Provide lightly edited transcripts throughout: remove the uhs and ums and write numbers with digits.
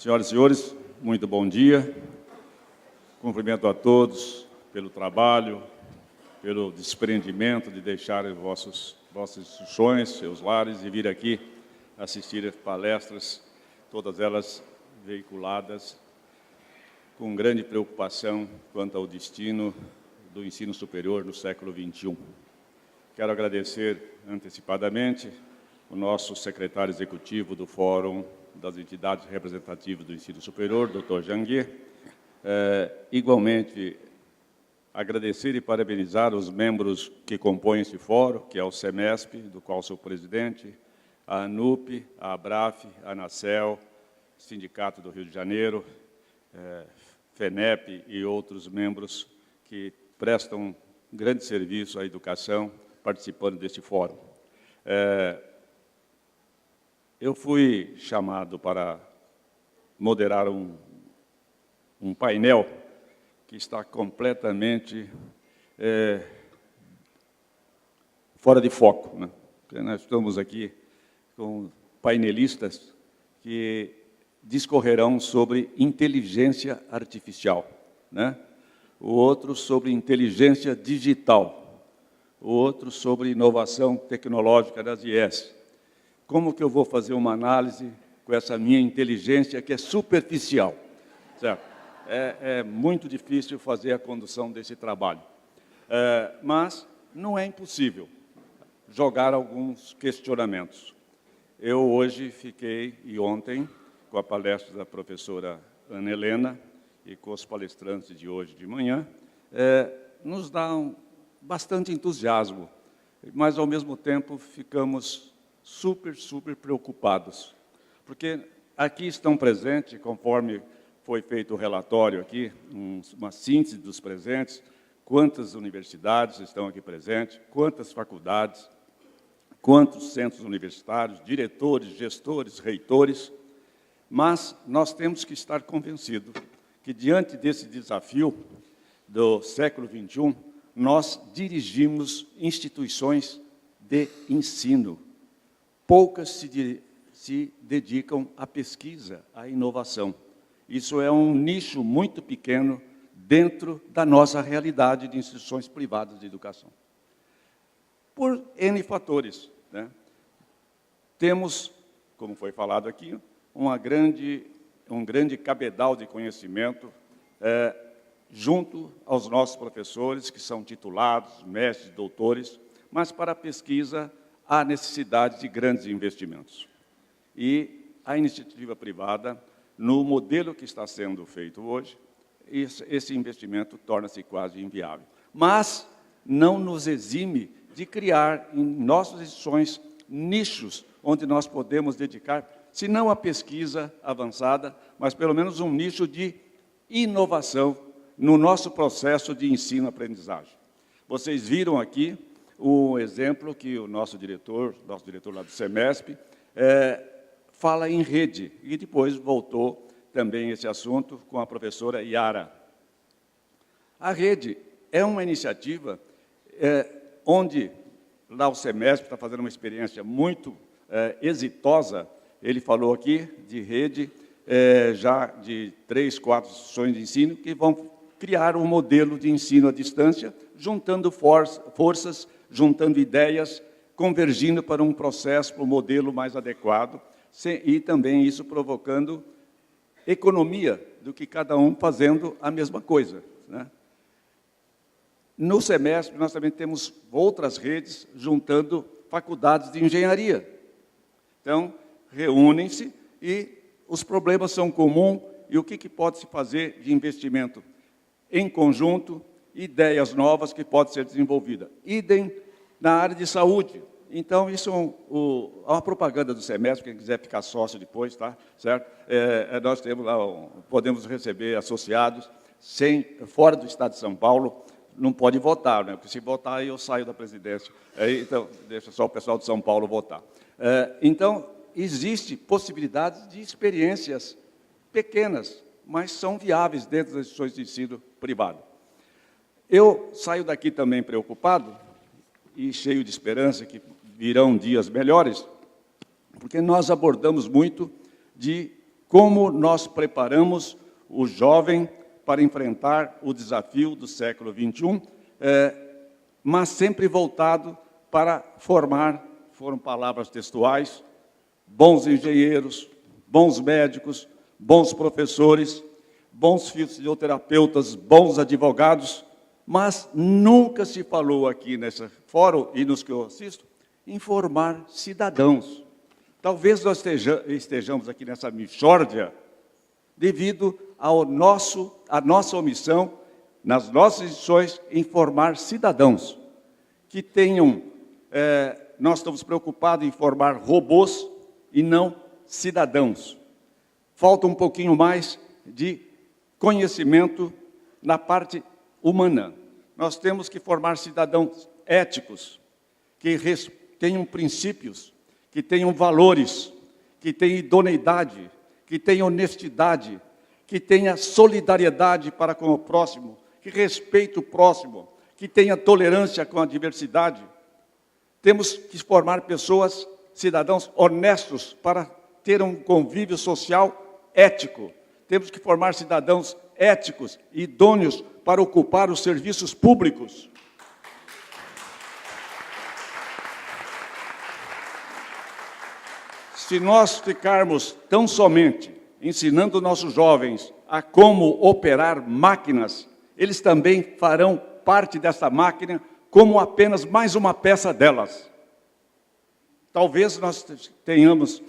Senhoras e senhores, muito bom dia. Cumprimento a todos pelo trabalho, pelo desprendimento de deixarem vossas instituições, seus lares e vir aqui assistir palestras, todas elas veiculadas com grande preocupação quanto ao destino do ensino superior no século XXI. Quero agradecer antecipadamente o nosso secretário executivo do Fórum das Entidades Representativas do Ensino Superior, Dr. Janguier. Igualmente, agradecer e parabenizar os membros que compõem esse fórum, que é o SEMESP, do qual sou presidente, a ANUP, a ABRAF, a ANACEL, Sindicato do Rio de Janeiro, FENEP e outros membros que prestam grande serviço à educação participando deste fórum. Eu fui chamado para moderar um painel que está completamente fora de foco, né? Porque nós estamos aqui com painelistas que discorrerão sobre inteligência artificial, né? O outro sobre inteligência digital, o outro sobre inovação tecnológica das IES. Como que eu vou fazer uma análise com essa minha inteligência que é superficial? Certo? É muito difícil fazer a condução desse trabalho. Mas não é impossível jogar alguns questionamentos. Eu hoje fiquei, e ontem, com a palestra da professora Ana Helena e com os palestrantes de hoje de manhã, nos dá bastante entusiasmo, mas, ao mesmo tempo, ficamos super preocupados, porque aqui estão presentes, conforme foi feito o relatório aqui, uma síntese dos presentes, quantas universidades estão aqui presentes, quantas faculdades, quantos centros universitários, diretores, gestores, reitores, mas nós temos que estar convencidos que, diante desse desafio do século XXI, nós dirigimos instituições de ensino. Poucas se dedicam à pesquisa, à inovação. Isso é um nicho muito pequeno dentro da nossa realidade de instituições privadas de educação. Por N fatores, né? Temos, como foi falado aqui, um grande cabedal de conhecimento junto aos nossos professores, que são titulados, mestres, doutores, mas para a pesquisa há necessidade de grandes investimentos. E a iniciativa privada, no modelo que está sendo feito hoje, esse investimento torna-se quase inviável. Mas não nos exime de criar em nossas instituições nichos onde nós podemos dedicar, se não a pesquisa avançada, mas pelo menos um nicho de inovação no nosso processo de ensino-aprendizagem. Vocês viram aqui o exemplo que o nosso diretor lá do SEMESP, fala em rede, e depois voltou também esse assunto com a professora Yara. A rede é uma iniciativa onde lá o SEMESP está fazendo uma experiência muito exitosa. Ele falou aqui de rede, já de 3, 4 instituições de ensino, que vão criar um modelo de ensino à distância, juntando forças, juntando ideias, convergindo para um processo, para um modelo mais adequado, e também isso provocando economia do que cada um fazendo a mesma coisa, né? No SEMESP, nós também temos outras redes juntando faculdades de engenharia. Então, reúnem-se e os problemas são comuns e o que pode se fazer de investimento em conjunto, ideias novas que podem ser desenvolvidas. Idem na área de saúde. Então, isso é uma propaganda do SEMESP, quem quiser ficar sócio depois, tá? Certo? Nós temos lá, podemos receber associados fora do Estado de São Paulo, não pode votar, né? Porque se votar, eu saio da presidência. Então, deixa só o pessoal de São Paulo votar. Então, existe possibilidade de experiências pequenas, mas são viáveis dentro das instituições de ensino privado. Eu saio daqui também preocupado e cheio de esperança que virão dias melhores, porque nós abordamos muito de como nós preparamos o jovem para enfrentar o desafio do século XXI, mas sempre voltado para formar, foram palavras textuais, bons engenheiros, bons médicos, bons professores, bons fisioterapeutas, bons advogados, mas nunca se falou aqui nesse fórum e nos que eu assisto, em formar cidadãos. Talvez nós estejamos aqui nessa mixórdia devido à nossa omissão, nas nossas instituições, em formar cidadãos que tenham... nós estamos preocupados em formar robôs e não cidadãos. Falta um pouquinho mais de conhecimento na parte humana. Nós temos que formar cidadãos éticos, que tenham princípios, que tenham valores, que tenham idoneidade, que tenham honestidade, que tenha solidariedade para com o próximo, que respeite o próximo, que tenha tolerância com a diversidade. Temos que formar pessoas, cidadãos honestos para ter um convívio social ético. Temos que formar cidadãos éticos e idôneos para ocupar os serviços públicos. Se nós ficarmos tão somente ensinando nossos jovens a como operar máquinas, eles também farão parte dessa máquina como apenas mais uma peça delas. Talvez nós tenhamos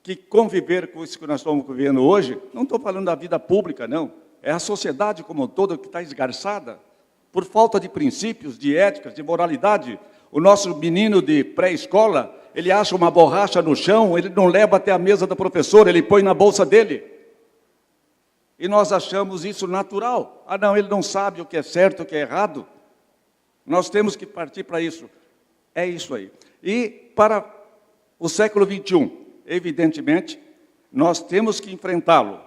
que conviver com isso que nós estamos vivendo hoje. Não estou falando da vida pública, não. É a sociedade como um todo que está esgarçada por falta de princípios, de éticas, de moralidade. O nosso menino de pré-escola, ele acha uma borracha no chão, ele não leva até a mesa da professora, ele põe na bolsa dele. E nós achamos isso natural. Ah, não, ele não sabe o que é certo, o que é errado. Nós temos que partir para isso. É isso aí. E para o século XXI, evidentemente, nós temos que enfrentá-lo.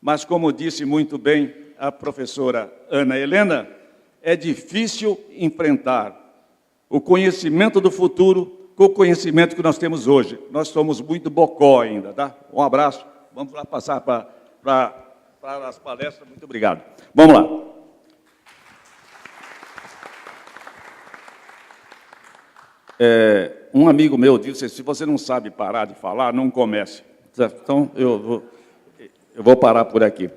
Mas, como disse muito bem a professora Ana Helena, é difícil enfrentar o conhecimento do futuro com o conhecimento que nós temos hoje. Nós somos muito bocó ainda, tá? Um abraço. Vamos lá passar para as palestras. Muito obrigado. Vamos lá. Um amigo meu disse, se você não sabe parar de falar, não comece. Então, eu vou parar por aqui.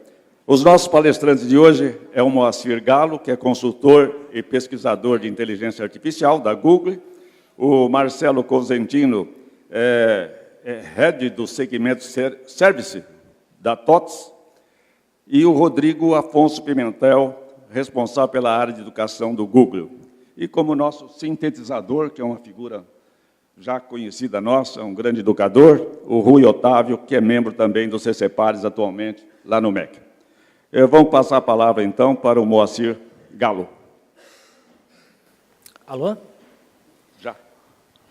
Os nossos palestrantes de hoje é o Moacir Galo, que é consultor e pesquisador de inteligência artificial da Google, o Marcelo Cosentino, head do segmento Service da TOTS, e o Rodrigo Afonso Pimentel, responsável pela área de educação do Google. E como nosso sintetizador, que é uma figura já conhecida nossa, um grande educador, o Rui Otávio, que é membro também do CCPARES atualmente, lá no MEC. Vamos passar a palavra, então, para o Moacir Galo. Alô? Já.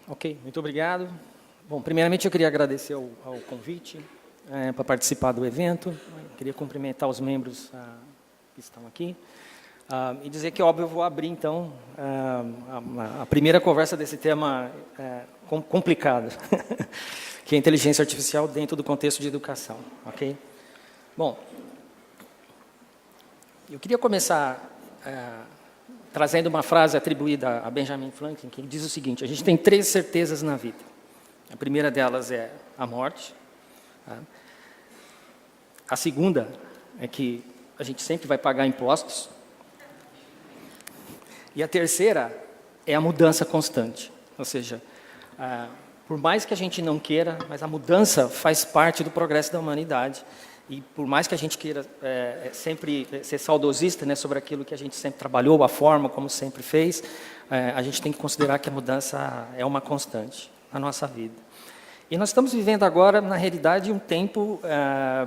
Ok, muito obrigado. Bom, primeiramente eu queria agradecer ao convite para participar do evento. Queria cumprimentar os membros que estão aqui. E dizer que, óbvio, eu vou abrir, então, a primeira conversa desse tema complicado, que é a inteligência artificial dentro do contexto de educação, ok? Bom, eu queria começar trazendo uma frase atribuída a Benjamin Franklin, que diz o seguinte: a gente tem 3 certezas na vida. A primeira delas é a morte. Tá? A segunda é que a gente sempre vai pagar impostos. E a terceira é a mudança constante. Ou seja, por mais que a gente não queira, mas a mudança faz parte do progresso da humanidade. E por mais que a gente queira sempre ser saudosista, né, sobre aquilo que a gente sempre trabalhou, a forma como sempre fez, a gente tem que considerar que a mudança é uma constante na nossa vida. E nós estamos vivendo agora, na realidade, um tempo,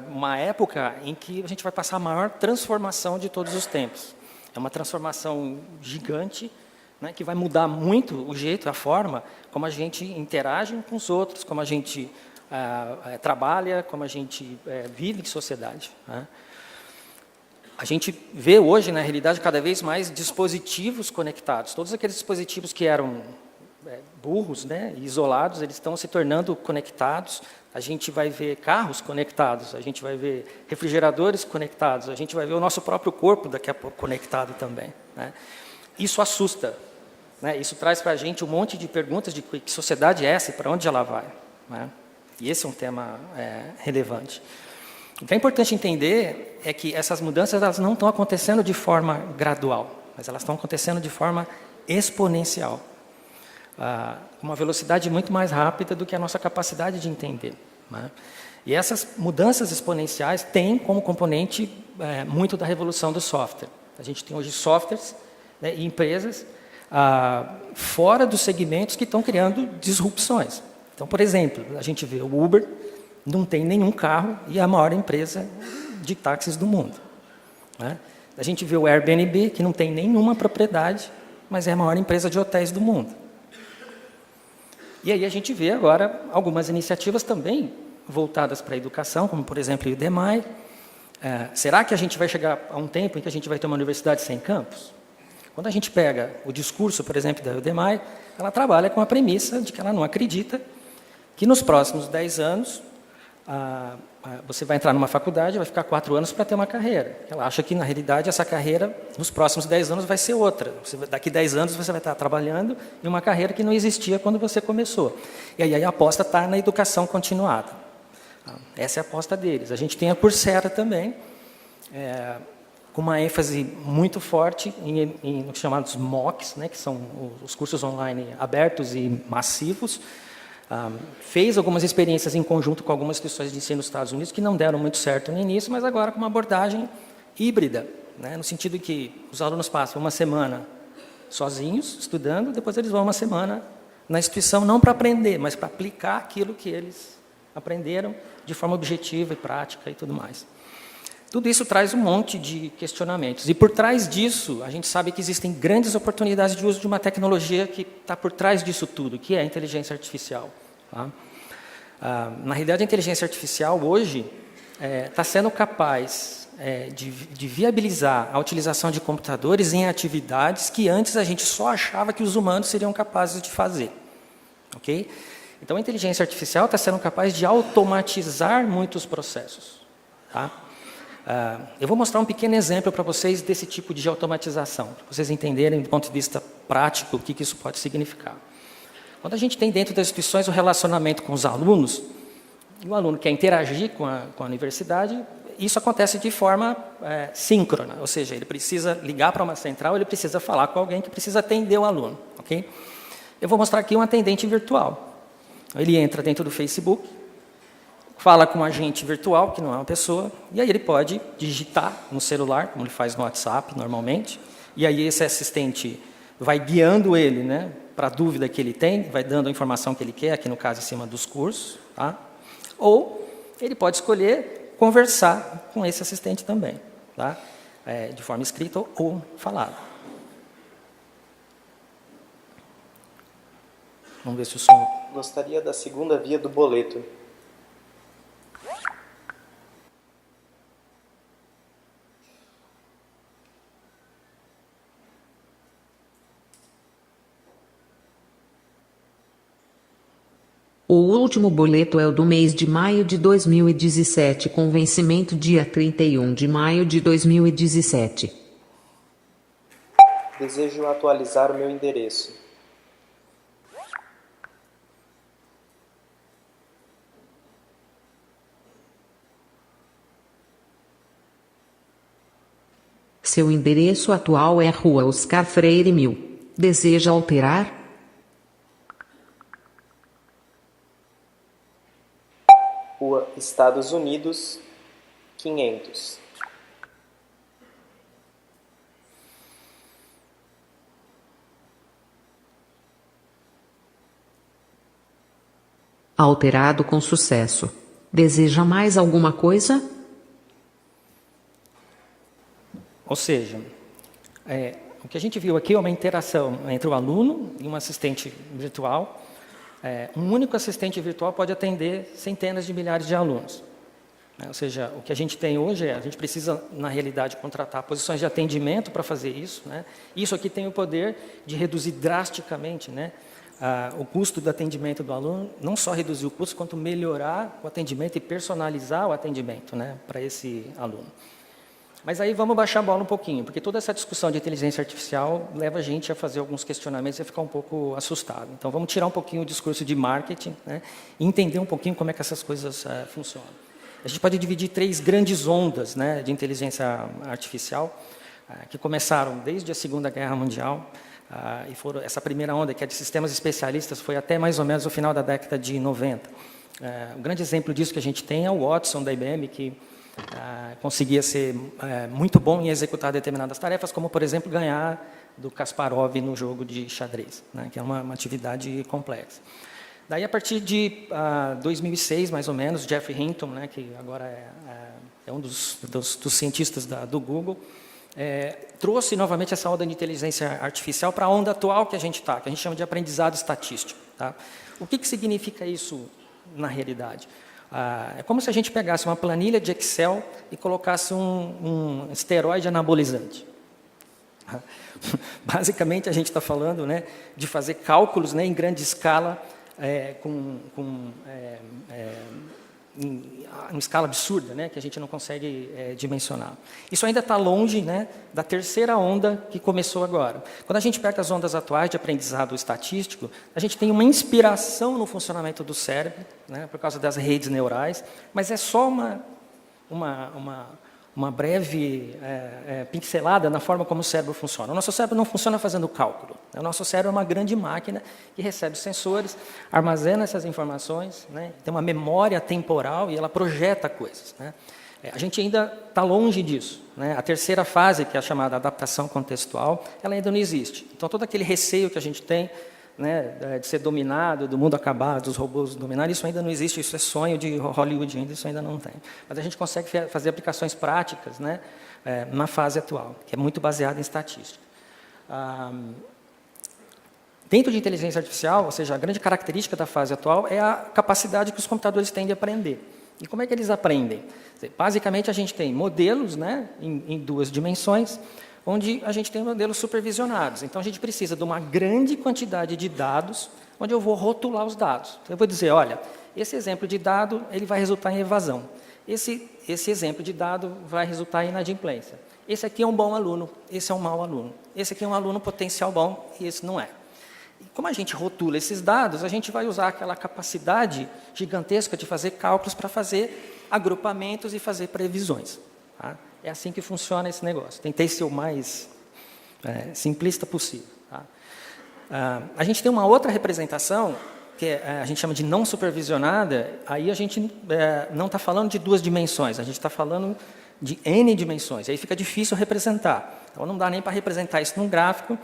uma época em que a gente vai passar a maior transformação de todos os tempos. É uma transformação gigante, né, que vai mudar muito o jeito, a forma como a gente interage com os outros, como a gente trabalha, como a gente vive em sociedade. Né? A gente vê hoje, na realidade, cada vez mais dispositivos conectados. Todos aqueles dispositivos que eram burros, né, isolados, eles estão se tornando conectados. A gente vai ver carros conectados, a gente vai ver refrigeradores conectados, a gente vai ver o nosso próprio corpo daqui a pouco conectado também, né? Isso assusta, né? Isso traz para a gente um monte de perguntas de que sociedade é essa e para onde ela vai, né? E esse é um tema relevante. O que é importante entender é que essas mudanças elas não estão acontecendo de forma gradual, mas elas estão acontecendo de forma exponencial. Uma velocidade muito mais rápida do que a nossa capacidade de entender, né? E essas mudanças exponenciais têm como componente muito da revolução do software. A gente tem hoje softwares, né, e empresas fora dos segmentos que estão criando disrupções. Então, por exemplo, a gente vê o Uber, não tem nenhum carro e é a maior empresa de táxis do mundo, né? A gente vê o Airbnb, que não tem nenhuma propriedade, mas é a maior empresa de hotéis do mundo. E aí a gente vê agora algumas iniciativas também voltadas para a educação, como, por exemplo, o Udemy. Será que a gente vai chegar a um tempo em que a gente vai ter uma universidade sem campus? Quando a gente pega o discurso, por exemplo, da Udemy, ela trabalha com a premissa de que ela não acredita que nos próximos 10 anos você vai entrar numa faculdade, vai ficar 4 anos para ter uma carreira. Ela acha que, na realidade, essa carreira, nos próximos 10 anos, vai ser outra. Daqui 10 anos, você vai estar trabalhando em uma carreira que não existia quando você começou. E aí a aposta está na educação continuada. Essa é a aposta deles. A gente tem a Coursera também, com uma ênfase muito forte em chamados MOOCs, né, que são os cursos online abertos e massivos. Fez algumas experiências em conjunto com algumas instituições de ensino nos Estados Unidos que não deram muito certo no início, mas agora com uma abordagem híbrida, né, no sentido que os alunos passam uma semana sozinhos, estudando, depois eles vão uma semana na instituição, não para aprender, mas para aplicar aquilo que eles aprenderam de forma objetiva e prática e tudo mais. Tudo isso traz um monte de questionamentos. E por trás disso, a gente sabe que existem grandes oportunidades de uso de uma tecnologia que está por trás disso tudo, que é a inteligência artificial. Tá? Na realidade, a inteligência artificial hoje está sendo capaz de viabilizar a utilização de computadores em atividades que antes a gente só achava que os humanos seriam capazes de fazer. Okay? Então, a inteligência artificial está sendo capaz de automatizar muitos processos. Tá? Eu vou mostrar um pequeno exemplo para vocês desse tipo de automatização, para vocês entenderem, do ponto de vista prático, o que isso pode significar. Quando a gente tem dentro das instituições o relacionamento com os alunos, e o aluno quer interagir com a universidade, isso acontece de forma síncrona, ou seja, ele precisa ligar para uma central, ele precisa falar com alguém que precisa atender o aluno. Okay? Eu vou mostrar aqui um atendente virtual. Ele entra dentro do Facebook, fala com um agente virtual, que não é uma pessoa, e aí ele pode digitar no celular, como ele faz no WhatsApp normalmente, e aí esse assistente vai guiando ele, né, para a dúvida que ele tem, vai dando a informação que ele quer, aqui no caso em cima dos cursos, tá? Ou ele pode escolher conversar com esse assistente também, tá? De forma escrita ou falada. Vamos ver se o som... Gostaria da segunda via do boleto. O último boleto é o do mês de maio de 2017, com vencimento dia 31 de maio de 2017. Desejo atualizar o meu endereço. Seu endereço atual é Rua Oscar Freire 1000. Deseja alterar? Rua Estados Unidos, 500. Alterado com sucesso. Deseja mais alguma coisa? Ou seja, o que a gente viu aqui é uma interação entre o aluno e um assistente virtual. Um único assistente virtual pode atender centenas de milhares de alunos. Ou seja, o que a gente tem hoje a gente precisa, na realidade, contratar posições de atendimento para fazer isso, né? Isso aqui tem o poder de reduzir drasticamente, né, o custo do atendimento do aluno, não só reduzir o custo, quanto melhorar o atendimento e personalizar o atendimento, né, para esse aluno. Mas aí vamos baixar a bola um pouquinho, porque toda essa discussão de inteligência artificial leva a gente a fazer alguns questionamentos e a ficar um pouco assustado. Então vamos tirar um pouquinho o discurso de marketing, né, e entender um pouquinho como é que essas coisas funcionam. A gente pode dividir 3 grandes ondas, né, de inteligência artificial, que começaram desde a Segunda Guerra Mundial, e foram, essa primeira onda, que é de sistemas especialistas, foi até mais ou menos o final da década de 90. Um grande exemplo disso que a gente tem é o Watson, da IBM, que conseguia ser muito bom em executar determinadas tarefas, como, por exemplo, ganhar do Kasparov no jogo de xadrez, né, que é uma atividade complexa. Daí, a partir de 2006, mais ou menos, Geoffrey Hinton, né, que agora é um dos cientistas do Google, trouxe novamente essa onda de inteligência artificial para a onda atual que a gente está, que a gente chama de aprendizado estatístico. Tá? O que significa isso na realidade? É como se a gente pegasse uma planilha de Excel e colocasse um esteroide anabolizante. Basicamente, a gente está falando, né, de fazer cálculos, né, em grande escala, em escala absurda, né, que a gente não consegue dimensionar. Isso ainda está longe, né, da terceira onda que começou agora. Quando a gente pega as ondas atuais de aprendizado estatístico, a gente tem uma inspiração no funcionamento do cérebro, né, por causa das redes neurais, mas é só uma breve pincelada na forma como o cérebro funciona. O nosso cérebro não funciona fazendo cálculo. O nosso cérebro é uma grande máquina que recebe sensores, armazena essas informações, né, tem uma memória temporal e ela projeta coisas. Né. A gente ainda está longe disso. Né. A terceira fase, que é a chamada adaptação contextual, ela ainda não existe. Então, todo aquele receio que a gente tem, né, de ser dominado, do mundo acabar, dos robôs dominarem, isso ainda não existe, isso é sonho de Hollywood, ainda isso ainda não tem. Mas a gente consegue fazer aplicações práticas, né, na fase atual, que é muito baseada em estatística. Dentro de inteligência artificial, ou seja, a grande característica da fase atual é a capacidade que os computadores têm de aprender. E como é que eles aprendem? Basicamente, a gente tem modelos, né, em 2 dimensões, onde a gente tem modelos supervisionados. Então, a gente precisa de uma grande quantidade de dados, onde eu vou rotular os dados. Então, eu vou dizer, olha, esse exemplo de dado ele vai resultar em evasão. Esse exemplo de dado vai resultar em inadimplência. Esse aqui é um bom aluno, esse é um mau aluno. Esse aqui é um aluno potencial bom e esse não é. E como a gente rotula esses dados, a gente vai usar aquela capacidade gigantesca de fazer cálculos para fazer agrupamentos e fazer previsões. Tá? É assim que funciona esse negócio. Tentei ser o mais simplista possível. Tá? A gente tem uma outra representação, que a gente chama de não supervisionada, aí a gente não está falando de 2 dimensões, a gente está falando de N dimensões, aí fica difícil representar. Então, não dá nem para representar isso num gráfico,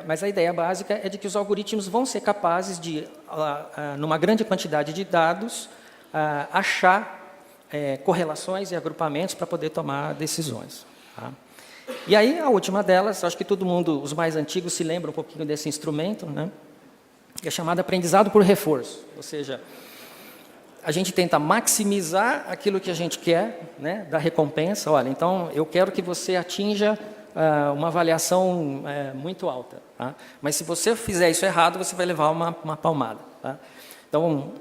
mas a ideia básica é de que os algoritmos vão ser capazes de, numa grande quantidade de dados, achar correlações e agrupamentos para poder tomar decisões. Tá? E aí, a última delas, acho que todo mundo, os mais antigos, se lembram um pouquinho desse instrumento, né? É chamado aprendizado por reforço, ou seja, a gente tenta maximizar aquilo que a gente quer, né, da recompensa. Olha, então, eu quero que você atinja uma avaliação muito alta. Tá? Mas se você fizer isso errado, você vai levar uma palmada. Tá? Então,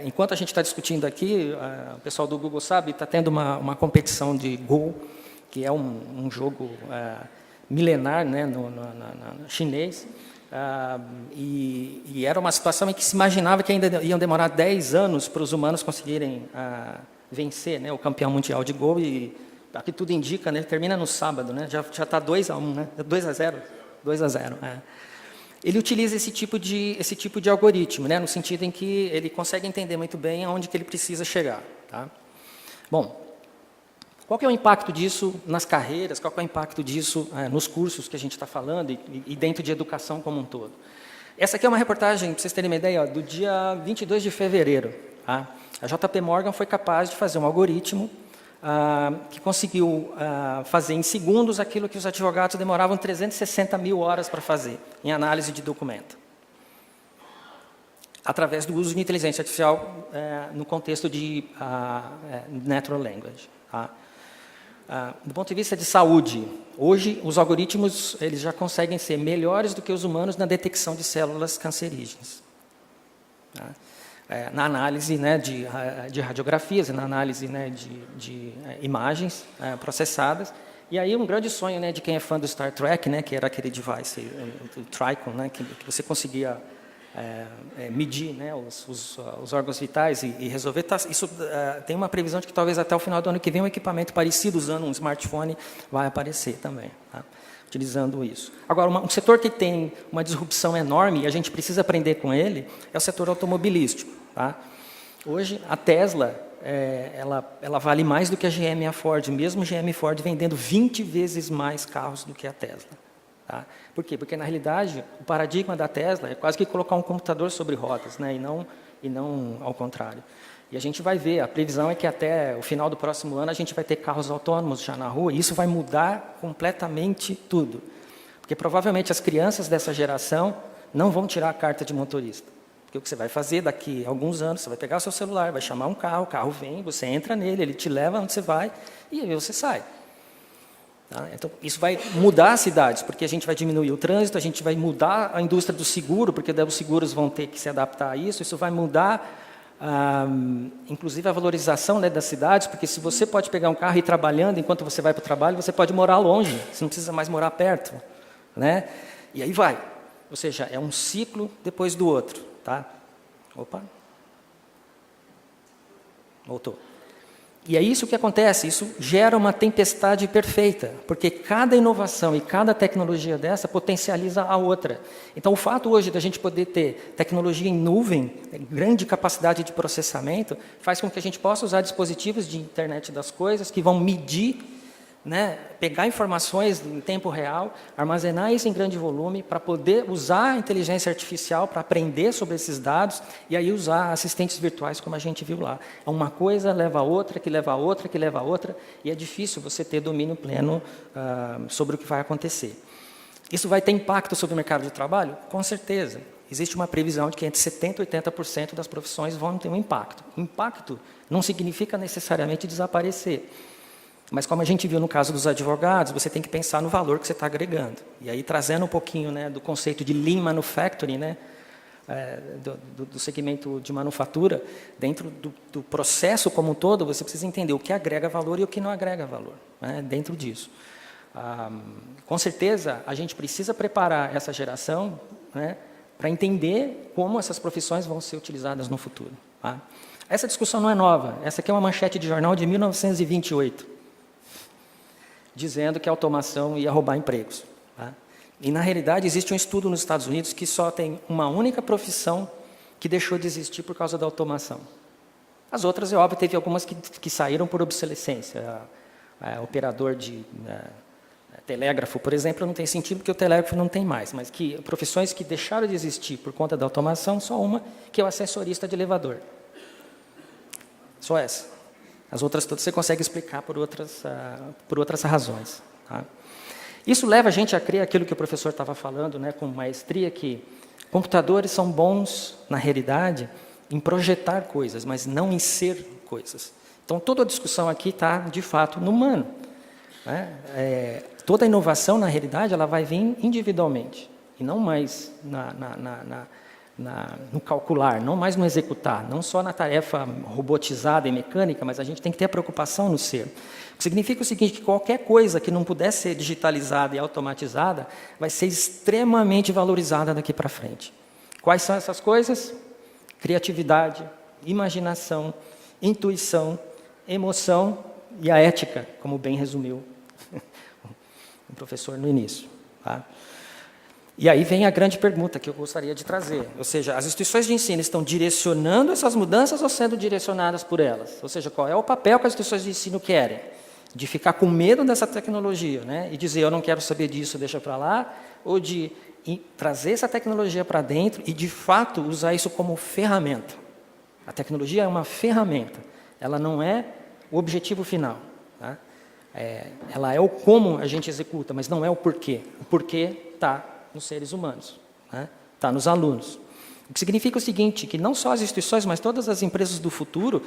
enquanto a gente está discutindo aqui, o pessoal do Google sabe, está tendo uma competição de Go, que é um jogo milenar, né, no chinês, e era uma situação em que se imaginava que ainda iam demorar 10 anos para os humanos conseguirem vencer, né, o campeão mundial de Go, e aqui tudo indica, né, termina no sábado, né, já está 2-1, né, 2-0. 2-0. Ele utiliza esse tipo de algoritmo, né, no sentido em que ele consegue entender muito bem aonde que ele precisa chegar. Tá? Bom, qual que é o impacto disso nas carreiras, qual que é o impacto disso nos cursos que a gente está falando e dentro de educação como um todo? Essa aqui é uma reportagem, para vocês terem uma ideia, do dia 22 de fevereiro. Tá? A JP Morgan foi capaz de fazer um algoritmo que conseguiu fazer em segundos aquilo que os advogados demoravam 360 mil horas para fazer, em análise de documento. Através do uso de inteligência artificial no contexto de natural language. Tá? Do ponto de vista de saúde, hoje os algoritmos eles já conseguem ser melhores do que os humanos na detecção de células cancerígenas. Tá? Na análise, né, de radiografias, na análise, né, de imagens processadas. E aí um grande sonho, né, de quem é fã do Star Trek, né, que era aquele device, o Tricon, né, que você conseguia medir, né, os órgãos vitais e resolver. Isso tem uma previsão de que talvez até o final do ano que vem um equipamento parecido, usando um smartphone, vai aparecer também, tá? Utilizando isso. Agora, um setor que tem uma disrupção enorme, e a gente precisa aprender com ele, é o setor automobilístico. Tá? Hoje, a Tesla, ela vale mais do que a GM e a Ford, mesmo a GM e Ford vendendo 20 vezes mais carros do que a Tesla. Tá? Por quê? Porque, na realidade, o paradigma da Tesla é quase que colocar um computador sobre rodas, né? e não ao contrário. E a gente vai ver, a previsão é que até o final do próximo ano a gente vai ter carros autônomos já na rua, e isso vai mudar completamente tudo. Porque provavelmente as crianças dessa geração não vão tirar a carta de motorista. Porque o que você vai fazer daqui a alguns anos, você vai pegar o seu celular, vai chamar um carro, o carro vem, você entra nele, ele te leva onde você vai, e aí você sai. Tá? Então, isso vai mudar as cidades, porque a gente vai diminuir o trânsito, a gente vai mudar a indústria do seguro, porque daí os seguros vão ter que se adaptar a isso vai mudar, inclusive, a valorização, né, das cidades, porque se você pode pegar um carro e ir trabalhando enquanto você vai para o trabalho, você pode morar longe, você não precisa mais morar perto. Né? E aí vai. Ou seja, é um ciclo depois do outro. Tá? Opa. Voltou. E é isso que acontece, isso gera uma tempestade perfeita, porque cada inovação e cada tecnologia dessa potencializa a outra. Então, o fato hoje da gente poder ter tecnologia em nuvem, grande capacidade de processamento, faz com que a gente possa usar dispositivos de internet das coisas que vão medir, né, pegar informações em tempo real, armazenar isso em grande volume, para poder usar a inteligência artificial para aprender sobre esses dados e aí usar assistentes virtuais, como a gente viu lá. Uma coisa leva a outra, que leva a outra, que leva a outra, e é difícil você ter domínio pleno sobre o que vai acontecer. Isso vai ter impacto sobre o mercado de trabalho? Com certeza. Existe uma previsão de que entre 70% e 80% das profissões vão ter um impacto. Impacto não significa necessariamente desaparecer. Mas como a gente viu no caso dos advogados, você tem que pensar no valor que você está agregando. E aí, trazendo um pouquinho, né, do conceito de Lean Manufacturing, né, do segmento de manufatura, dentro do processo como um todo, você precisa entender o que agrega valor e o que não agrega valor, né, dentro disso. Com certeza, a gente precisa preparar essa geração, né, para entender como essas profissões vão ser utilizadas no futuro. Tá? Essa discussão não é nova. Essa aqui é uma manchete de jornal de 1928. Dizendo que a automação ia roubar empregos. Tá? E, na realidade, existe um estudo nos Estados Unidos que só tem uma única profissão que deixou de existir por causa da automação. As outras, é óbvio, teve algumas que saíram por obsolescência. Operador de telégrafo, por exemplo, não tem sentido porque o telégrafo não tem mais, mas que profissões que deixaram de existir por conta da automação, só uma, que é o assessorista de elevador. Só essa. As outras todas você consegue explicar por outras razões. Tá? Isso leva a gente a crer aquilo que o professor estava falando, né, com maestria, que computadores são bons, na realidade, em projetar coisas, mas não em ser coisas. Então, toda a discussão aqui está, de fato, no humano. Né? Toda a inovação, na realidade, ela vai vir individualmente, e não mais no calcular, não mais no executar, não só na tarefa robotizada e mecânica, mas a gente tem que ter a preocupação no ser. O que significa o seguinte, que qualquer coisa que não puder ser digitalizada e automatizada vai ser extremamente valorizada daqui para frente. Quais são essas coisas? Criatividade, imaginação, intuição, emoção e a ética, como bem resumiu o professor no início. Tá? E aí vem a grande pergunta que eu gostaria de trazer. Ou seja, as instituições de ensino estão direcionando essas mudanças ou sendo direcionadas por elas? Ou seja, qual é o papel que as instituições de ensino querem? De ficar com medo dessa tecnologia, né? E dizer, eu não quero saber disso, deixa para lá, ou de trazer essa tecnologia para dentro e, de fato, usar isso como ferramenta. A tecnologia é uma ferramenta. Ela não é o objetivo final. Tá? Ela é o como a gente executa, mas não é o porquê. O porquê está nos seres humanos, né? Está nos alunos. O que significa o seguinte, que não só as instituições, mas todas as empresas do futuro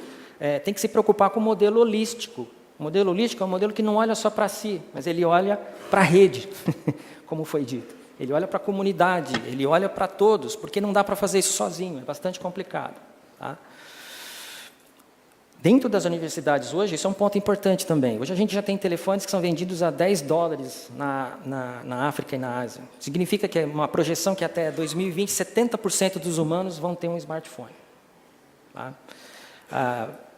têm que se preocupar com um modelo holístico, O modelo holístico é um modelo que não olha só para si, mas ele olha para a rede, como foi dito. Ele olha para a comunidade, ele olha para todos, porque não dá para fazer isso sozinho, é bastante complicado. Tá? Dentro das universidades hoje, isso é um ponto importante também. Hoje a gente já tem telefones que são vendidos a $10 na África e na Ásia. Significa que é uma projeção que até 2020, 70% dos humanos vão ter um smartphone. Tá?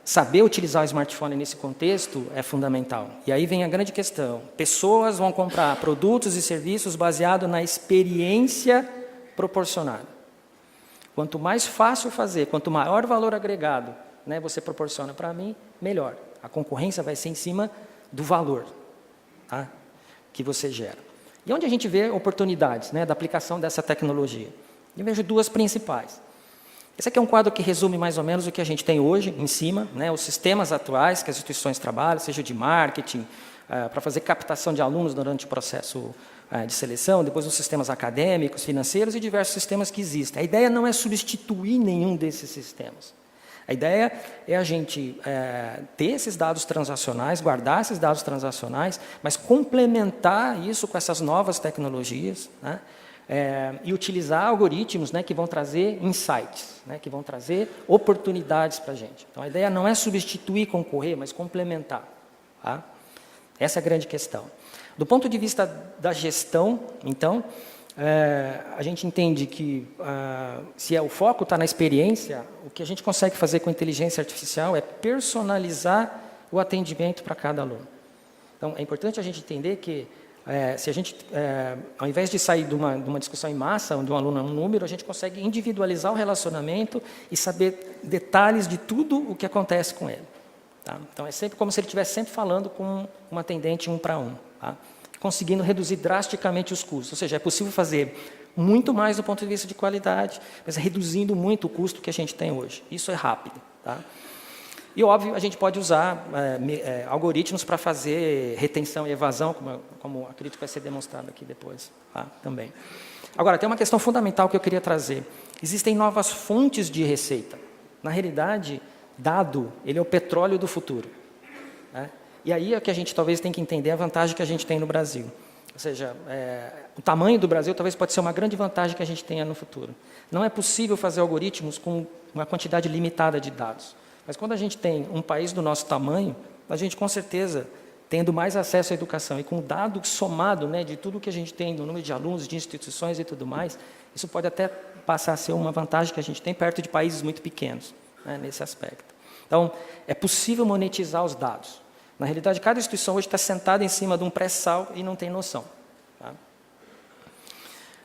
Saber utilizar o smartphone nesse contexto é fundamental. E aí vem a grande questão. Pessoas vão comprar produtos e serviços baseados na experiência proporcionada. Quanto mais fácil fazer, quanto maior valor agregado, né, você proporciona para mim, melhor. A concorrência vai ser em cima do valor, tá, que você gera. E onde a gente vê oportunidades, né, da aplicação dessa tecnologia? Eu vejo duas principais. Esse aqui é um quadro que resume mais ou menos o que a gente tem hoje em cima, né, os sistemas atuais que as instituições trabalham, seja de marketing, para fazer captação de alunos durante o processo de seleção, depois os sistemas acadêmicos, financeiros e diversos sistemas que existem. A ideia não é substituir nenhum desses sistemas. A ideia é a gente ter esses dados transacionais, guardar esses dados transacionais, mas complementar isso com essas novas tecnologias, né? E utilizar algoritmos, né, que vão trazer insights, né, que vão trazer oportunidades para a gente. Então, a ideia não é substituir, concorrer, mas complementar. Tá? Essa é a grande questão. Do ponto de vista da gestão, então, a gente entende que, se o foco está na experiência, o que a gente consegue fazer com inteligência artificial é personalizar o atendimento para cada aluno. Então, é importante a gente entender que, se a gente, ao invés de sair de uma discussão em massa, onde um aluno é um número, a gente consegue individualizar o relacionamento e saber detalhes de tudo o que acontece com ele. Tá? Então, é sempre como se ele estivesse sempre falando com um atendente 1 para 1. Tá? Conseguindo reduzir drasticamente os custos. Ou seja, é possível fazer muito mais do ponto de vista de qualidade, mas reduzindo muito o custo que a gente tem hoje. Isso é rápido. Tá? E, óbvio, a gente pode usar algoritmos para fazer retenção e evasão, como acredito que vai ser demonstrado aqui depois, tá? Também. Agora, tem uma questão fundamental que eu queria trazer. Existem novas fontes de receita. Na realidade, dado, ele é o petróleo do futuro. Né? E aí é que a gente talvez tem que entender a vantagem que a gente tem no Brasil. Ou seja, o tamanho do Brasil talvez pode ser uma grande vantagem que a gente tenha no futuro. Não é possível fazer algoritmos com uma quantidade limitada de dados. Mas quando a gente tem um país do nosso tamanho, a gente com certeza, tendo mais acesso à educação e com o dado somado, né, de tudo que a gente tem, do número de alunos, de instituições e tudo mais, isso pode até passar a ser uma vantagem que a gente tem perto de países muito pequenos, né, nesse aspecto. Então, é possível monetizar os dados. Na realidade, cada instituição hoje está sentada em cima de um pré-sal e não tem noção.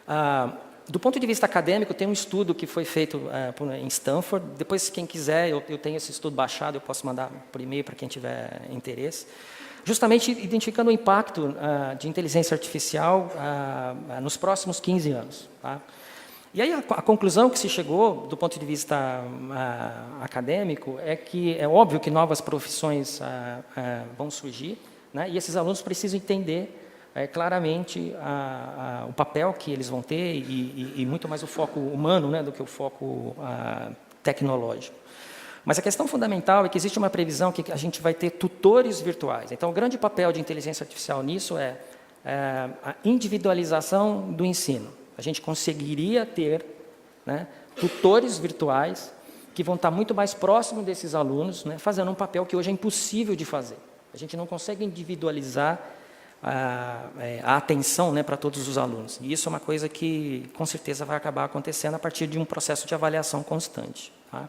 Tá? Do ponto de vista acadêmico, tem um estudo que foi feito em Stanford. Depois, quem quiser, eu tenho esse estudo baixado, eu posso mandar por e-mail para quem tiver interesse. Justamente identificando o impacto de inteligência artificial nos próximos 15 anos. Tá? E aí a conclusão que se chegou, do ponto de vista acadêmico, é que é óbvio que novas profissões vão surgir, né? E esses alunos precisam entender claramente o papel que eles vão ter e muito mais o foco humano, né, do que o foco tecnológico. Mas a questão fundamental é que existe uma previsão que a gente vai ter tutores virtuais. Então, o grande papel de inteligência artificial nisso é a individualização do ensino. A gente conseguiria ter, né, tutores virtuais que vão estar muito mais próximos desses alunos, né, fazendo um papel que hoje é impossível de fazer. A gente não consegue individualizar a atenção, né, para todos os alunos. E isso é uma coisa que, com certeza, vai acabar acontecendo a partir de um processo de avaliação constante. Tá?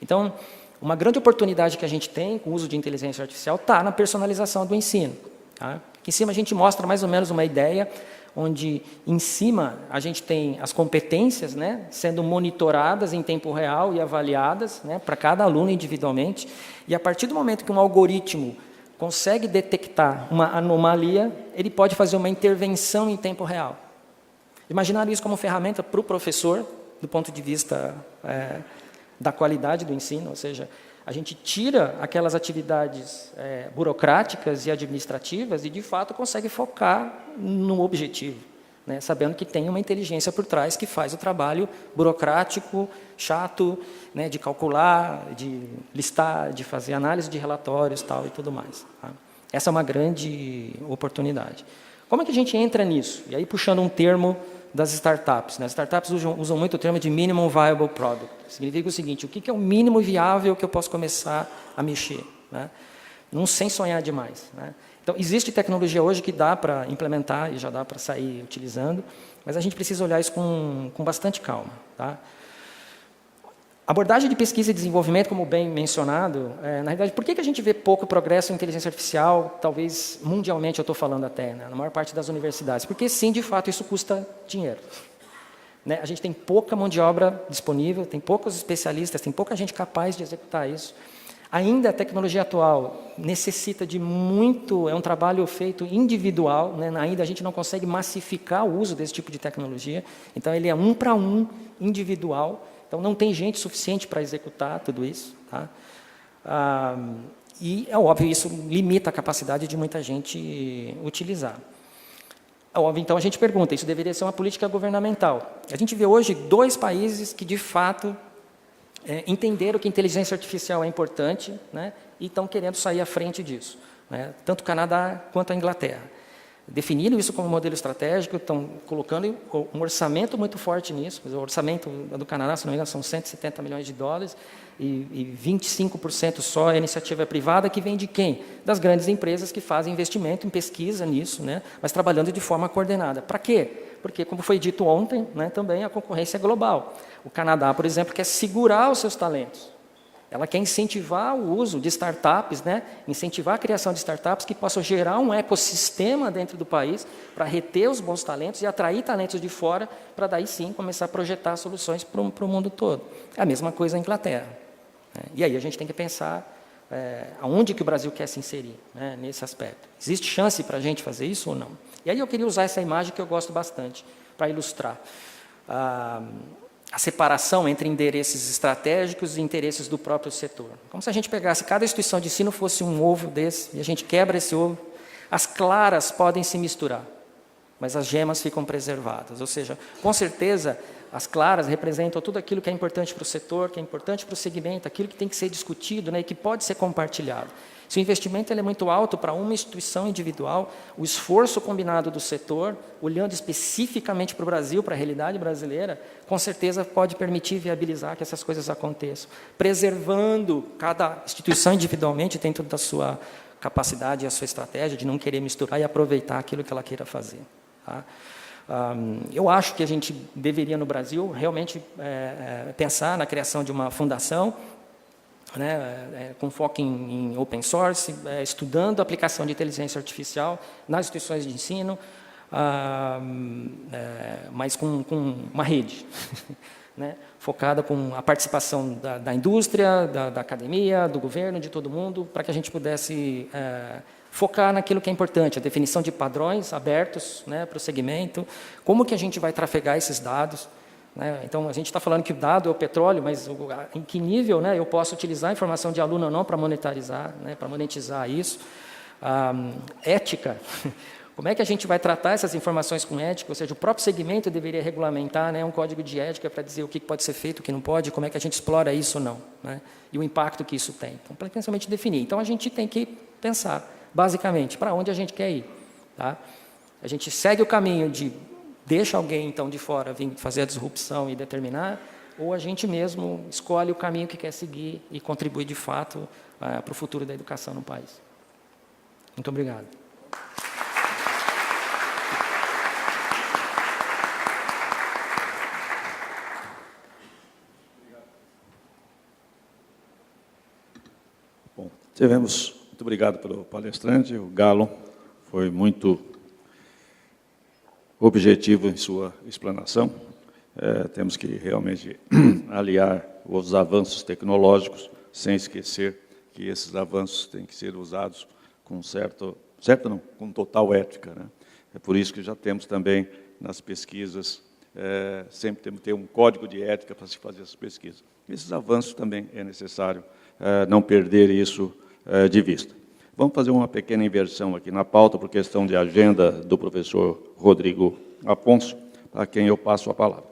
Então, uma grande oportunidade que a gente tem com o uso de inteligência artificial está na personalização do ensino. Tá? Aqui em cima a gente mostra mais ou menos uma ideia onde, em cima, a gente tem as competências, né, sendo monitoradas em tempo real e avaliadas, né, para cada aluno individualmente. E, a partir do momento que um algoritmo consegue detectar uma anomalia, ele pode fazer uma intervenção em tempo real. Imaginar isso como ferramenta para o professor, do ponto de vista da qualidade do ensino, ou seja, a gente tira aquelas atividades burocráticas e administrativas e, de fato, consegue focar no objetivo, né, sabendo que tem uma inteligência por trás que faz o trabalho burocrático, chato, né, de calcular, de listar, de fazer análise de relatórios tal, e tudo mais. Tá? Essa é uma grande oportunidade. Como é que a gente entra nisso? E aí, puxando um termo das startups. Né? As startups usam muito o termo de Minimum Viable Product. Significa o seguinte, o que é o mínimo viável que eu posso começar a mexer? Né? Não sem sonhar demais. Né? Então, existe tecnologia hoje que dá para implementar e já dá para sair utilizando, mas a gente precisa olhar isso com bastante calma. Tá? A abordagem de pesquisa e desenvolvimento, como bem mencionado, na realidade, por que a gente vê pouco progresso em inteligência artificial, talvez mundialmente eu estou falando até, né, na maior parte das universidades? Porque sim, de fato, isso custa dinheiro. Né? A gente tem pouca mão de obra disponível, tem poucos especialistas, tem pouca gente capaz de executar isso. Ainda a tecnologia atual necessita de muito, é um trabalho feito individual, né? Ainda a gente não consegue massificar o uso desse tipo de tecnologia, então ele é um para um, individual, então não tem gente suficiente para executar tudo isso. Tá? E é óbvio, isso limita a capacidade de muita gente utilizar. É óbvio, então a gente pergunta, isso deveria ser uma política governamental. A gente vê hoje 2 países que de fato entenderam que inteligência artificial é importante, né, e estão querendo sair à frente disso. Né, tanto o Canadá quanto a Inglaterra. Definiram isso como modelo estratégico, estão colocando um orçamento muito forte nisso. O orçamento do Canadá, se não me engano, são 170 milhões de dólares, e 25% só é iniciativa privada, que vem de quem? Das grandes empresas que fazem investimento em pesquisa nisso, né, mas trabalhando de forma coordenada. Para quê? Porque, como foi dito ontem, né, também a concorrência é global. O Canadá, por exemplo, quer segurar os seus talentos. Ela quer incentivar o uso de startups, né, incentivar a criação de startups que possam gerar um ecossistema dentro do país para reter os bons talentos e atrair talentos de fora para daí sim começar a projetar soluções para o mundo todo. É a mesma coisa na Inglaterra. Né? E aí a gente tem que pensar aonde que o Brasil quer se inserir, né, nesse aspecto. Existe chance para a gente fazer isso ou não? E aí eu queria usar essa imagem que eu gosto bastante para ilustrar a separação entre interesses estratégicos e interesses do próprio setor. Como se a gente pegasse cada instituição de ensino fosse um ovo desse, e a gente quebra esse ovo, as claras podem se misturar, mas as gemas ficam preservadas. Ou seja, com certeza, as claras representam tudo aquilo que é importante para o setor, que é importante para o segmento, aquilo que tem que ser discutido, né, e que pode ser compartilhado. Se o investimento é muito alto para uma instituição individual, o esforço combinado do setor, olhando especificamente para o Brasil, para a realidade brasileira, com certeza pode permitir viabilizar que essas coisas aconteçam, preservando cada instituição individualmente dentro da sua capacidade e a sua estratégia de não querer misturar e aproveitar aquilo que ela queira fazer. Tá? Eu acho que a gente deveria, no Brasil, realmente pensar na criação de uma fundação, né, com foco em open source, estudando a aplicação de inteligência artificial nas instituições de ensino, mas com uma rede, né, focada com a participação da indústria, da academia, do governo, de todo mundo, para que a gente pudesse focar naquilo que é importante, a definição de padrões abertos, né, para o segmento, como que a gente vai trafegar esses dados. Né? Então, a gente está falando que o dado é o petróleo, mas em que nível, né, eu posso utilizar a informação de aluno ou não para monetarizar, né, para monetizar isso? Ética, como é que a gente vai tratar essas informações com ética? Ou seja, o próprio segmento deveria regulamentar, né, um código de ética para dizer o que pode ser feito, o que não pode, como é que a gente explora isso ou não, né, e o impacto que isso tem. Então, principalmente definir. Então, a gente tem que pensar, basicamente, para onde a gente quer ir. Tá? A gente segue o caminho de deixa alguém, então, de fora vir fazer a disrupção e determinar, ou a gente mesmo escolhe o caminho que quer seguir e contribui, de fato, para o futuro da educação no país. Muito obrigado. Bom, muito obrigado pelo palestrante, o Galo foi muito objetivo em sua explanação. Temos que realmente aliar os avanços tecnológicos, sem esquecer que esses avanços têm que ser usados com com total ética. Né? É por isso que já temos também nas pesquisas, sempre temos que ter um código de ética para se fazer essas pesquisas. Esses avanços também é necessário não perder isso de vista. Vamos fazer uma pequena inversão aqui na pauta, por questão de agenda do professor Rodrigo Afonso, a quem eu passo a palavra.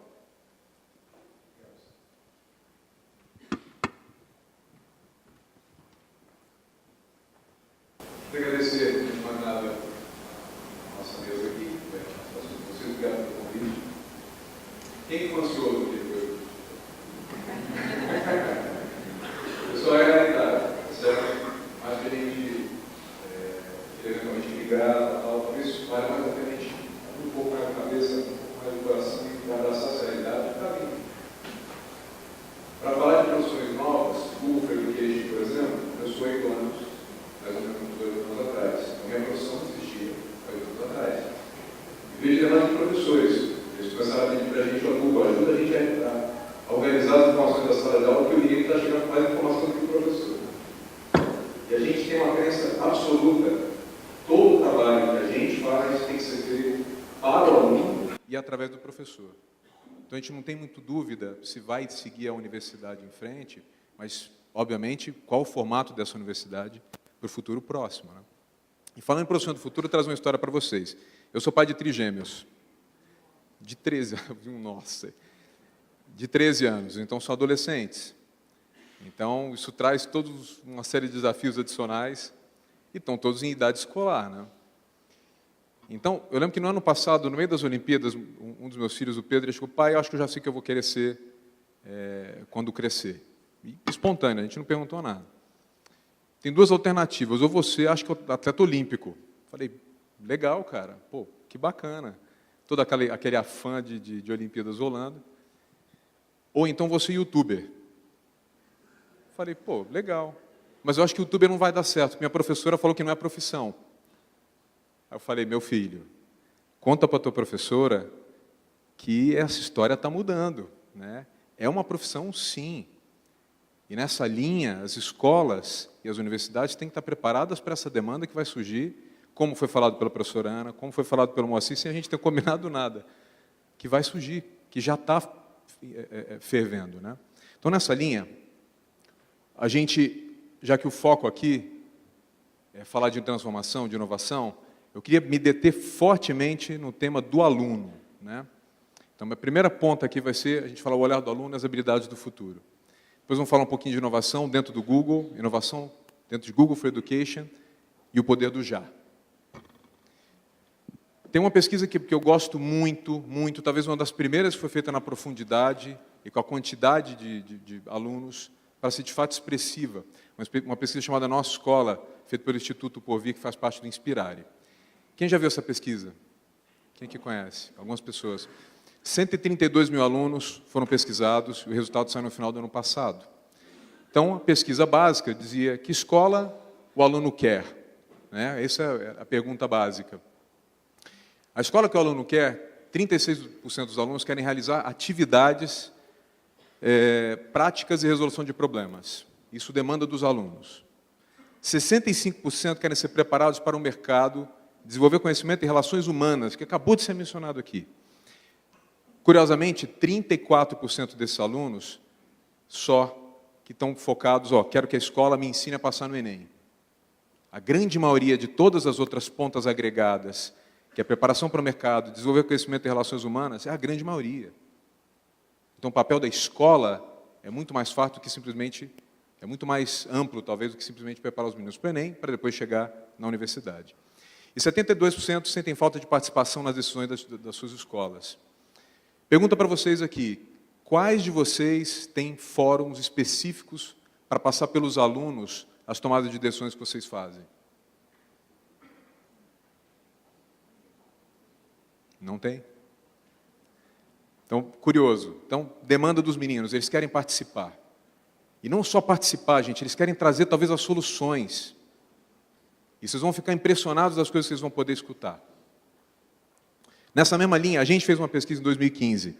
Agradecer, antes de mais nada, a nossa mesa aqui, vocês, obrigado pelo convite. Quem foi ansioso aqui? Pessoal, é a realidade, certo? Acho que a gente, eventualmente, migrar, talvez isso vale mais a pena a gente abrir um pouco mais a cabeça, um pouco mais o coração e abraçar essa realidade para vir. Para falar de profissões novas, Google for Education, por exemplo, eu sou 8 anos, mais ou menos 8 anos atrás. A minha profissão não existia há 8 anos atrás. E vejo demais de professores. Eles começaram a pedir para a gente, a Google, ajuda a gente a organizar as informações da sala de aula, que o menino está chegando com mais informação do que o professor. E a gente tem uma crença absoluta. Todo o trabalho que a gente faz tem que ser feito para o aluno e através do professor. Então, a gente não tem muito dúvida se vai seguir a universidade em frente, mas, obviamente, qual o formato dessa universidade para o futuro próximo, né? E falando em profissão do futuro, eu trago uma história para vocês. Eu sou pai de trigêmeos, de 13 anos, nossa, de 13 anos, então são adolescentes. Então, isso traz toda uma série de desafios adicionais e estão todos em idade escolar, né? Então, eu lembro que no ano passado, no meio das Olimpíadas, um dos meus filhos, o Pedro, ele chegou: pai, eu acho que eu já sei o que eu vou querer ser quando crescer. E, espontâneo, a gente não perguntou nada. Tem duas alternativas: ou você acha que é atleta olímpico. Falei, legal, cara, pô, que bacana. Todo aquele afã de Olimpíadas rolando. Ou então você é youtuber. Falei, pô, legal. Mas eu acho que youtuber não vai dar certo. Minha professora falou que não é profissão. Aí eu falei, meu filho, conta para a tua professora que essa história está mudando, né? É uma profissão, sim. E nessa linha, as escolas e as universidades têm que estar preparadas para essa demanda que vai surgir, como foi falado pela professora Ana, como foi falado pelo Moacir, sem a gente ter combinado nada, que vai surgir, que já está fervendo, né? Então, nessa linha, a gente, já que o foco aqui é falar de transformação, de inovação, eu queria me deter fortemente no tema do aluno, né? Então, a primeira ponta aqui vai ser a gente falar o olhar do aluno e as habilidades do futuro. Depois vamos falar um pouquinho de inovação dentro do Google, inovação dentro de Google for Education e o poder do já. Tem uma pesquisa que eu gosto muito, talvez uma das primeiras que foi feita na profundidade e com a quantidade de alunos, para ser de fato expressiva. Uma pesquisa chamada Nossa Escola, feita pelo Instituto Porvir, que faz parte do Inspirare. Quem já viu essa pesquisa? Quem que conhece? Algumas pessoas. 132 mil alunos foram pesquisados e o resultado saiu no final do ano passado. Então, a pesquisa básica dizia que escola o aluno quer, né? Essa é a pergunta básica. A escola que o aluno quer, 36% dos alunos querem realizar atividades práticas e resolução de problemas. Isso demanda dos alunos. 65% querem ser preparados para o mercado, desenvolver conhecimento em relações humanas, que acabou de ser mencionado aqui. Curiosamente, 34% desses alunos só que estão focados, quero que a escola me ensine a passar no Enem. A grande maioria de todas as outras pontas agregadas, que é a preparação para o mercado, desenvolver conhecimento em relações humanas, é a grande maioria. Então, o papel da escola é muito mais farto do que simplesmente, é muito mais amplo, talvez, do que simplesmente preparar os meninos para o Enem, para depois chegar na universidade. E 72% sentem falta de participação nas decisões das suas escolas. Pergunta para vocês aqui, quais de vocês têm fóruns específicos para passar pelos alunos as tomadas de decisões que vocês fazem? Não tem? Então, curioso. Então, demanda dos meninos, eles querem participar. E não só participar, gente, eles querem trazer talvez as soluções. E vocês vão ficar impressionados das coisas que vocês vão poder escutar. Nessa mesma linha, a gente fez uma pesquisa em 2015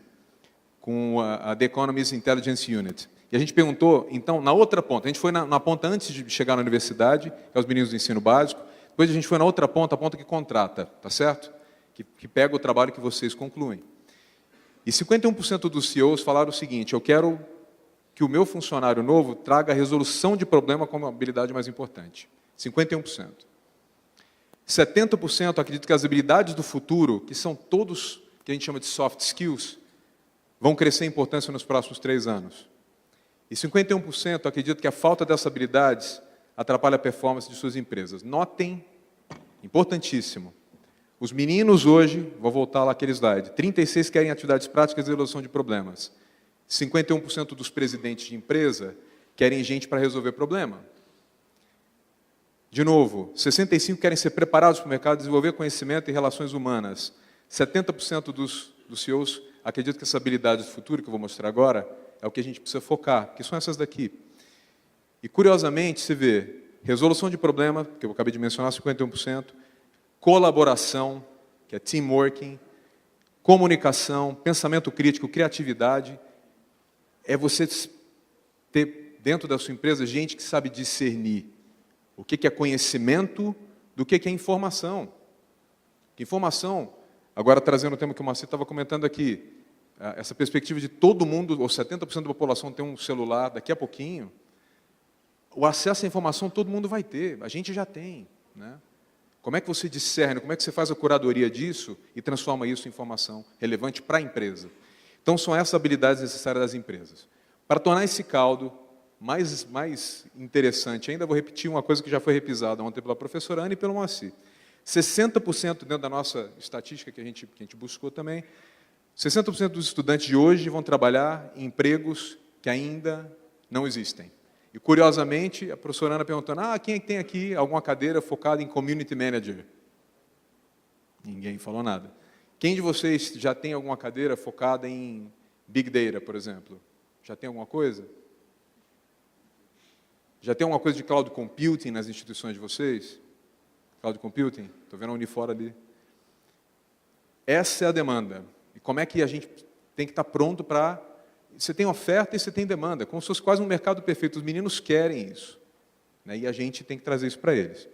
com a The Economist Intelligence Unit. E a gente perguntou, então, na outra ponta, a gente foi na ponta antes de chegar na universidade, que é os meninos do ensino básico, depois a gente foi na outra ponta, a ponta que contrata, tá certo? Que pega o trabalho que vocês concluem. E 51% dos CEOs falaram o seguinte, eu quero que o meu funcionário novo traga a resolução de problema como a habilidade mais importante. 51%. 70% acreditam que as habilidades do futuro, que são todos que a gente chama de soft skills, vão crescer em importância nos próximos 3 anos. E 51% acreditam que a falta dessas habilidades atrapalha a performance de suas empresas. Notem, importantíssimo, os meninos hoje, vou voltar lá àquele slide, 36 querem atividades práticas de resolução de problemas. 51% dos presidentes de empresa querem gente para resolver problema. De novo, 65% querem ser preparados para o mercado, desenvolver conhecimento e relações humanas. 70% dos CEOs acreditam que essa habilidade do futuro, que eu vou mostrar agora, é o que a gente precisa focar, que são essas daqui. E, curiosamente, você vê resolução de problema, que eu acabei de mencionar, 51%, colaboração, que é teamworking, comunicação, pensamento crítico, criatividade. É você ter dentro da sua empresa gente que sabe discernir o que é conhecimento do que é informação. Informação, agora trazendo o tema que o Marcelo estava comentando aqui, essa perspectiva de todo mundo, ou 70% da população ter um celular daqui a pouquinho, o acesso à informação todo mundo vai ter, a gente já tem, né? Como é que você discerne, como é que você faz a curadoria disso e transforma isso em informação relevante para a empresa? Então, são essas habilidades necessárias das empresas. Para tornar esse caldo mais interessante ainda, vou repetir uma coisa que já foi repisada ontem pela professora Ana e pelo Moacir. 60% dentro da nossa estatística que a gente buscou também, 60% dos estudantes de hoje vão trabalhar em empregos que ainda não existem. E, curiosamente, a professora Ana perguntando, quem é que tem aqui alguma cadeira focada em Community Manager? Ninguém falou nada. Quem de vocês já tem alguma cadeira focada em Big Data, por exemplo? Já tem alguma coisa? Já tem alguma coisa de Cloud Computing nas instituições de vocês? Cloud Computing? Estou vendo a Unifor ali. Essa é a demanda. E como é que a gente tem que estar pronto para... Você tem oferta e você tem demanda, como se fosse quase um mercado perfeito. Os meninos querem isso, né? E a gente tem que trazer isso para eles.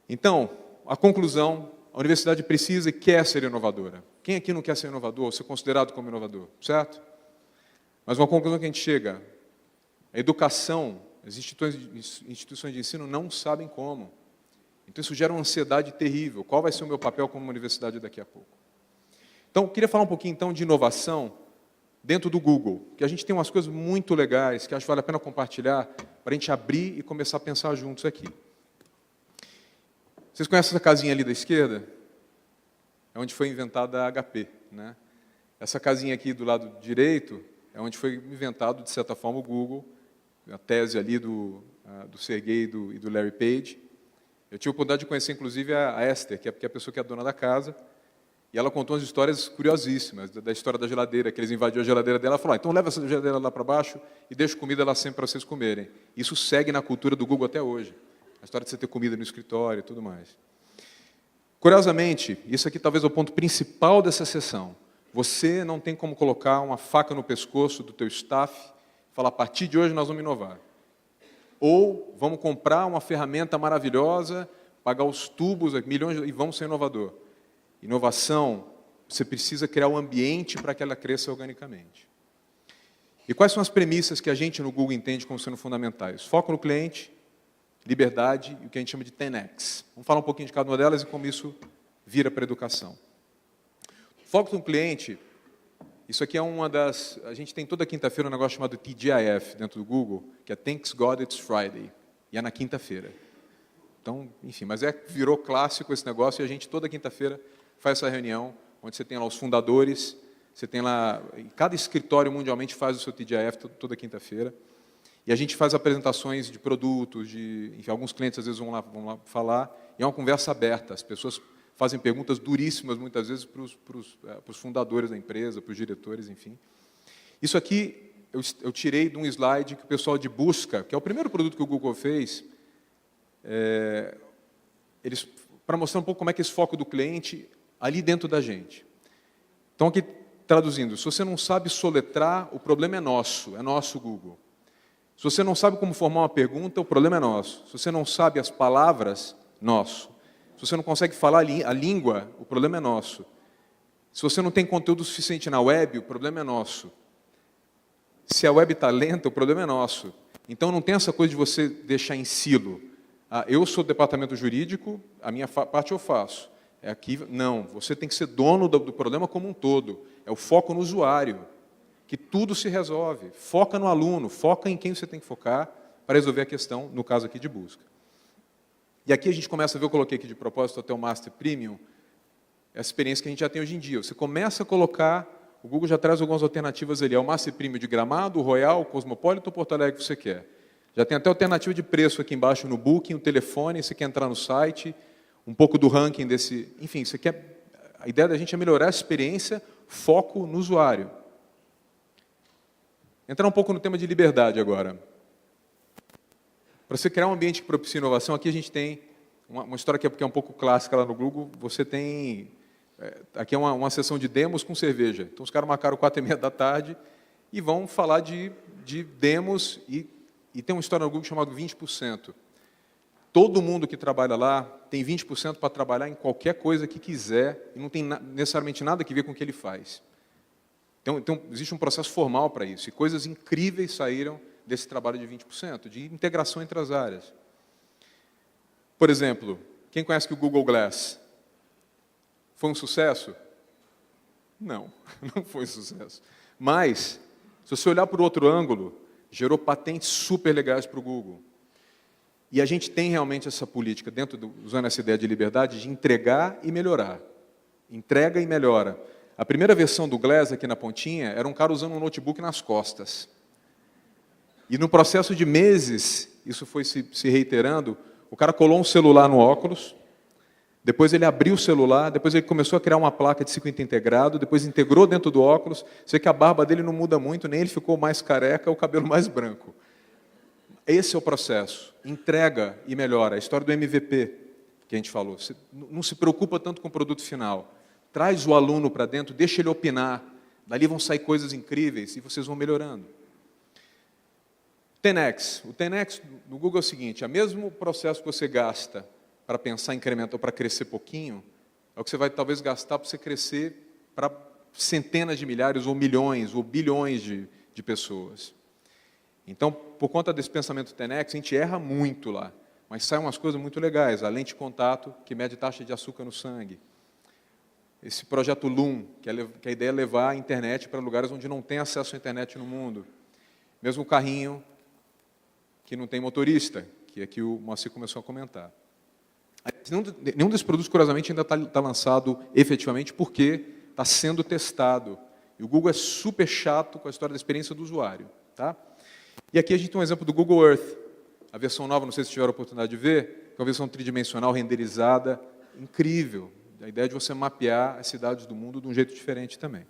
Então, a conclusão, a universidade precisa e quer ser inovadora. Quem aqui não quer ser inovador, ou ser considerado como inovador, certo? Mas uma conclusão que a gente chega, a educação, as instituições de ensino não sabem como. Então, isso gera uma ansiedade terrível. Qual vai ser o meu papel como universidade daqui a pouco? Então, eu queria falar um pouquinho, então, de inovação dentro do Google, que a gente tem umas coisas muito legais, que acho que vale a pena compartilhar, para a gente abrir e começar a pensar juntos aqui. Vocês conhecem essa casinha ali da esquerda? É onde foi inventada a HP, né? Essa casinha aqui do lado direito é onde foi inventado, de certa forma, o Google, a tese ali do Sergey e do Larry Page. Eu tive a oportunidade de conhecer, inclusive, a Esther, que é a pessoa que é a dona da casa, e ela contou umas histórias curiosíssimas, da história da geladeira, que eles invadiram a geladeira dela, e falou, então leva essa geladeira lá para baixo e deixa comida lá sempre para vocês comerem. Isso segue na cultura do Google até hoje. A história de você ter comida no escritório e tudo mais. Curiosamente, isso aqui talvez é o ponto principal dessa sessão. Você não tem como colocar uma faca no pescoço do teu staff e falar, a partir de hoje nós vamos inovar. Ou vamos comprar uma ferramenta maravilhosa, pagar os tubos, milhões, e vamos ser inovador. Inovação, você precisa criar um ambiente para que ela cresça organicamente. E quais são as premissas que a gente no Google entende como sendo fundamentais? Foco no cliente, liberdade e o que a gente chama de 10X. Vamos falar um pouquinho de cada uma delas e como isso vira para a educação. Foco no cliente, isso aqui é uma das... A gente tem toda quinta-feira um negócio chamado TGIF dentro do Google, que é Thanks God It's Friday, e é na quinta-feira. Então, enfim, mas virou clássico esse negócio e a gente toda quinta-feira faz essa reunião, onde você tem lá os fundadores, você tem lá... Cada escritório mundialmente faz o seu TGIF toda quinta-feira. E a gente faz apresentações de produtos, enfim, alguns clientes às vezes vão lá falar, e é uma conversa aberta. As pessoas fazem perguntas duríssimas, muitas vezes, para os fundadores da empresa, para os diretores, enfim. Isso aqui eu tirei de um slide que o pessoal de busca, que é o primeiro produto que o Google fez, para mostrar um pouco como é que é esse foco do cliente ali dentro da gente. Então, aqui, traduzindo, se você não sabe soletrar, o problema é nosso Google. Se você não sabe como formar uma pergunta, o problema é nosso. Se você não sabe as palavras, nosso. Se você não consegue falar a língua, o problema é nosso. Se você não tem conteúdo suficiente na web, o problema é nosso. Se a web está lenta, o problema é nosso. Então, não tem essa coisa de você deixar em silo. Eu sou do departamento jurídico, a minha parte eu faço. Aqui, não, você tem que ser dono do problema como um todo. É o foco no usuário, que tudo se resolve. Foca no aluno, foca em quem você tem que focar, para resolver a questão, no caso aqui, de busca. E aqui a gente começa a ver, eu coloquei aqui de propósito até o Master Premium, essa experiência que a gente já tem hoje em dia. Você começa a colocar, o Google já traz algumas alternativas ali, é o Master Premium de Gramado, o Royal, o Cosmopolitan ou Porto Alegre que você quer. Já tem até alternativa de preço aqui embaixo no Booking, o telefone, você quer entrar no site, um pouco do ranking desse... Enfim, você quer... A ideia da gente é melhorar a experiência, foco no usuário. Entrar um pouco no tema de liberdade agora. Para você criar um ambiente que propicie inovação, aqui a gente tem uma história que é um pouco clássica lá no Google. Você tem... aqui é uma sessão de demos com cerveja. Então, os caras marcaram 4h30 da tarde e vão falar de demos e tem uma história no Google chamada 20%. Todo mundo que trabalha lá tem 20% para trabalhar em qualquer coisa que quiser e não tem necessariamente nada a ver com o que ele faz. Então, existe um processo formal para isso. E coisas incríveis saíram desse trabalho de 20%, de integração entre as áreas. Por exemplo, quem conhece que o Google Glass foi um sucesso? Não, não foi um sucesso. Mas, se você olhar por outro ângulo, gerou patentes super legais para o Google. E a gente tem realmente essa política, usando essa ideia de liberdade, de entregar e melhorar. Entrega e melhora. A primeira versão do Glass, aqui na pontinha, era um cara usando um notebook nas costas. E no processo de meses, isso foi se reiterando, o cara colou um celular no óculos, depois ele abriu o celular, depois ele começou a criar uma placa de circuito integrado, depois integrou dentro do óculos, você vê que a barba dele não muda muito, nem ele ficou mais careca, o cabelo mais branco. Esse é o processo, entrega e melhora. A história do MVP, que a gente falou, você não se preocupa tanto com o produto final, traz o aluno para dentro, deixa ele opinar, dali vão sair coisas incríveis e vocês vão melhorando. 10X. O 10X do Google é o seguinte, é o mesmo processo que você gasta para pensar em incrementar ou para crescer pouquinho, é o que você vai talvez gastar para você crescer para centenas de milhares ou milhões ou bilhões de pessoas. Então, por conta desse pensamento 10X, a gente erra muito lá, mas saem umas coisas muito legais. A lente de contato, que mede taxa de açúcar no sangue. Esse projeto Loom, que a ideia é levar a internet para lugares onde não tem acesso à internet no mundo. Mesmo o carrinho que não tem motorista, que aqui o Moacir começou a comentar. Nenhum desses produtos, curiosamente, ainda está lançado efetivamente porque está sendo testado. E o Google é super chato com a história da experiência do usuário. Tá? E aqui a gente tem um exemplo do Google Earth, a versão nova, não sei se tiveram a oportunidade de ver, que é uma versão tridimensional, renderizada, incrível. A ideia de você mapear as cidades do mundo de um jeito diferente também.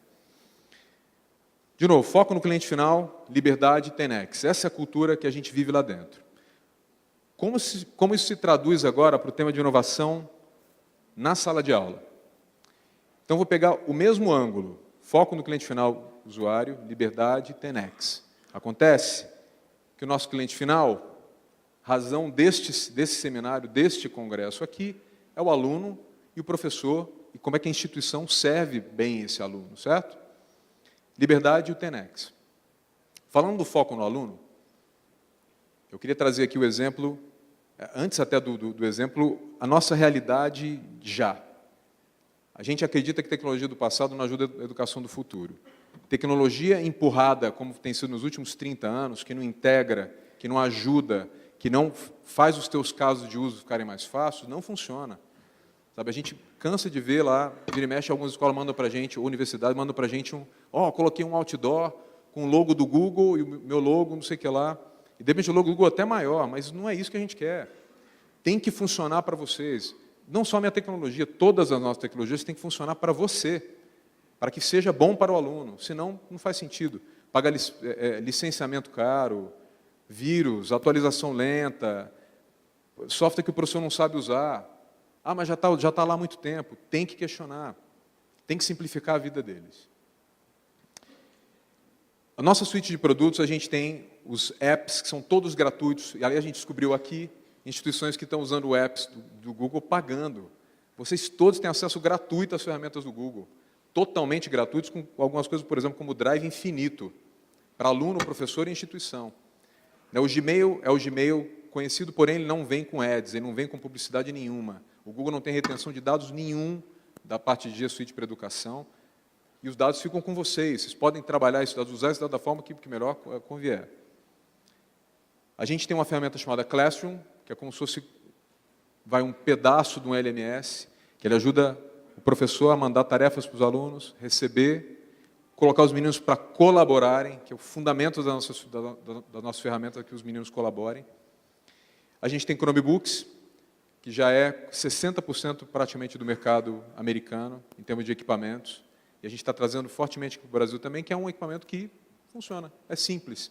De novo, foco no cliente final, liberdade, 10X. Essa é a cultura que a gente vive lá dentro. Como isso se traduz agora para o tema de inovação na sala de aula? Então, vou pegar o mesmo ângulo, foco no cliente final, usuário, liberdade, 10X. Acontece que o nosso cliente final, razão desse seminário, deste congresso aqui, é o aluno e o professor, e como é que a instituição serve bem esse aluno, certo? Liberdade e o 10X. Falando do foco no aluno, eu queria trazer aqui o exemplo, antes até do exemplo, a nossa realidade já. A gente acredita que tecnologia do passado não ajuda a educação do futuro. Tecnologia empurrada, como tem sido nos últimos 30 anos, que não integra, que não ajuda, que não faz os teus casos de uso ficarem mais fáceis, não funciona. Sabe, a gente cansa de ver lá, vira e mexe, algumas escolas mandam para a gente, ou universidade mandam para a gente coloquei um outdoor com o logo do Google e o meu logo, não sei o que lá. E de repente o logo do Google é até maior, mas não é isso que a gente quer. Tem que funcionar para vocês. Não só a minha tecnologia, todas as nossas tecnologias têm que funcionar para você, para que seja bom para o aluno, senão não faz sentido. Pagar licenciamento caro, vírus, atualização lenta, software que o professor não sabe usar. Ah, mas já tá lá há muito tempo. Tem que questionar. Tem que simplificar a vida deles. A nossa suíte de produtos, a gente tem os apps, que são todos gratuitos. E ali a gente descobriu aqui instituições que estão usando apps do Google pagando. Vocês todos têm acesso gratuito às ferramentas do Google. Totalmente gratuitos, com algumas coisas, por exemplo, como o Drive infinito. Para aluno, professor e instituição. O Gmail é o Gmail conhecido, porém ele não vem com ads, ele não vem com publicidade nenhuma. O Google não tem retenção de dados nenhum da parte de G Suite para educação, e os dados ficam com vocês. Vocês podem trabalhar esses dados, usar esses dados da forma que melhor convier. A gente tem uma ferramenta chamada Classroom, que é como se fosse um pedaço de um LMS, que ele ajuda o professor a mandar tarefas para os alunos, receber, colocar os meninos para colaborarem, que é o fundamento da nossa ferramenta, que os meninos colaborem. A gente tem Chromebooks, que já é 60% praticamente do mercado americano, em termos de equipamentos. E a gente está trazendo fortemente para o Brasil também, que é um equipamento que funciona, é simples.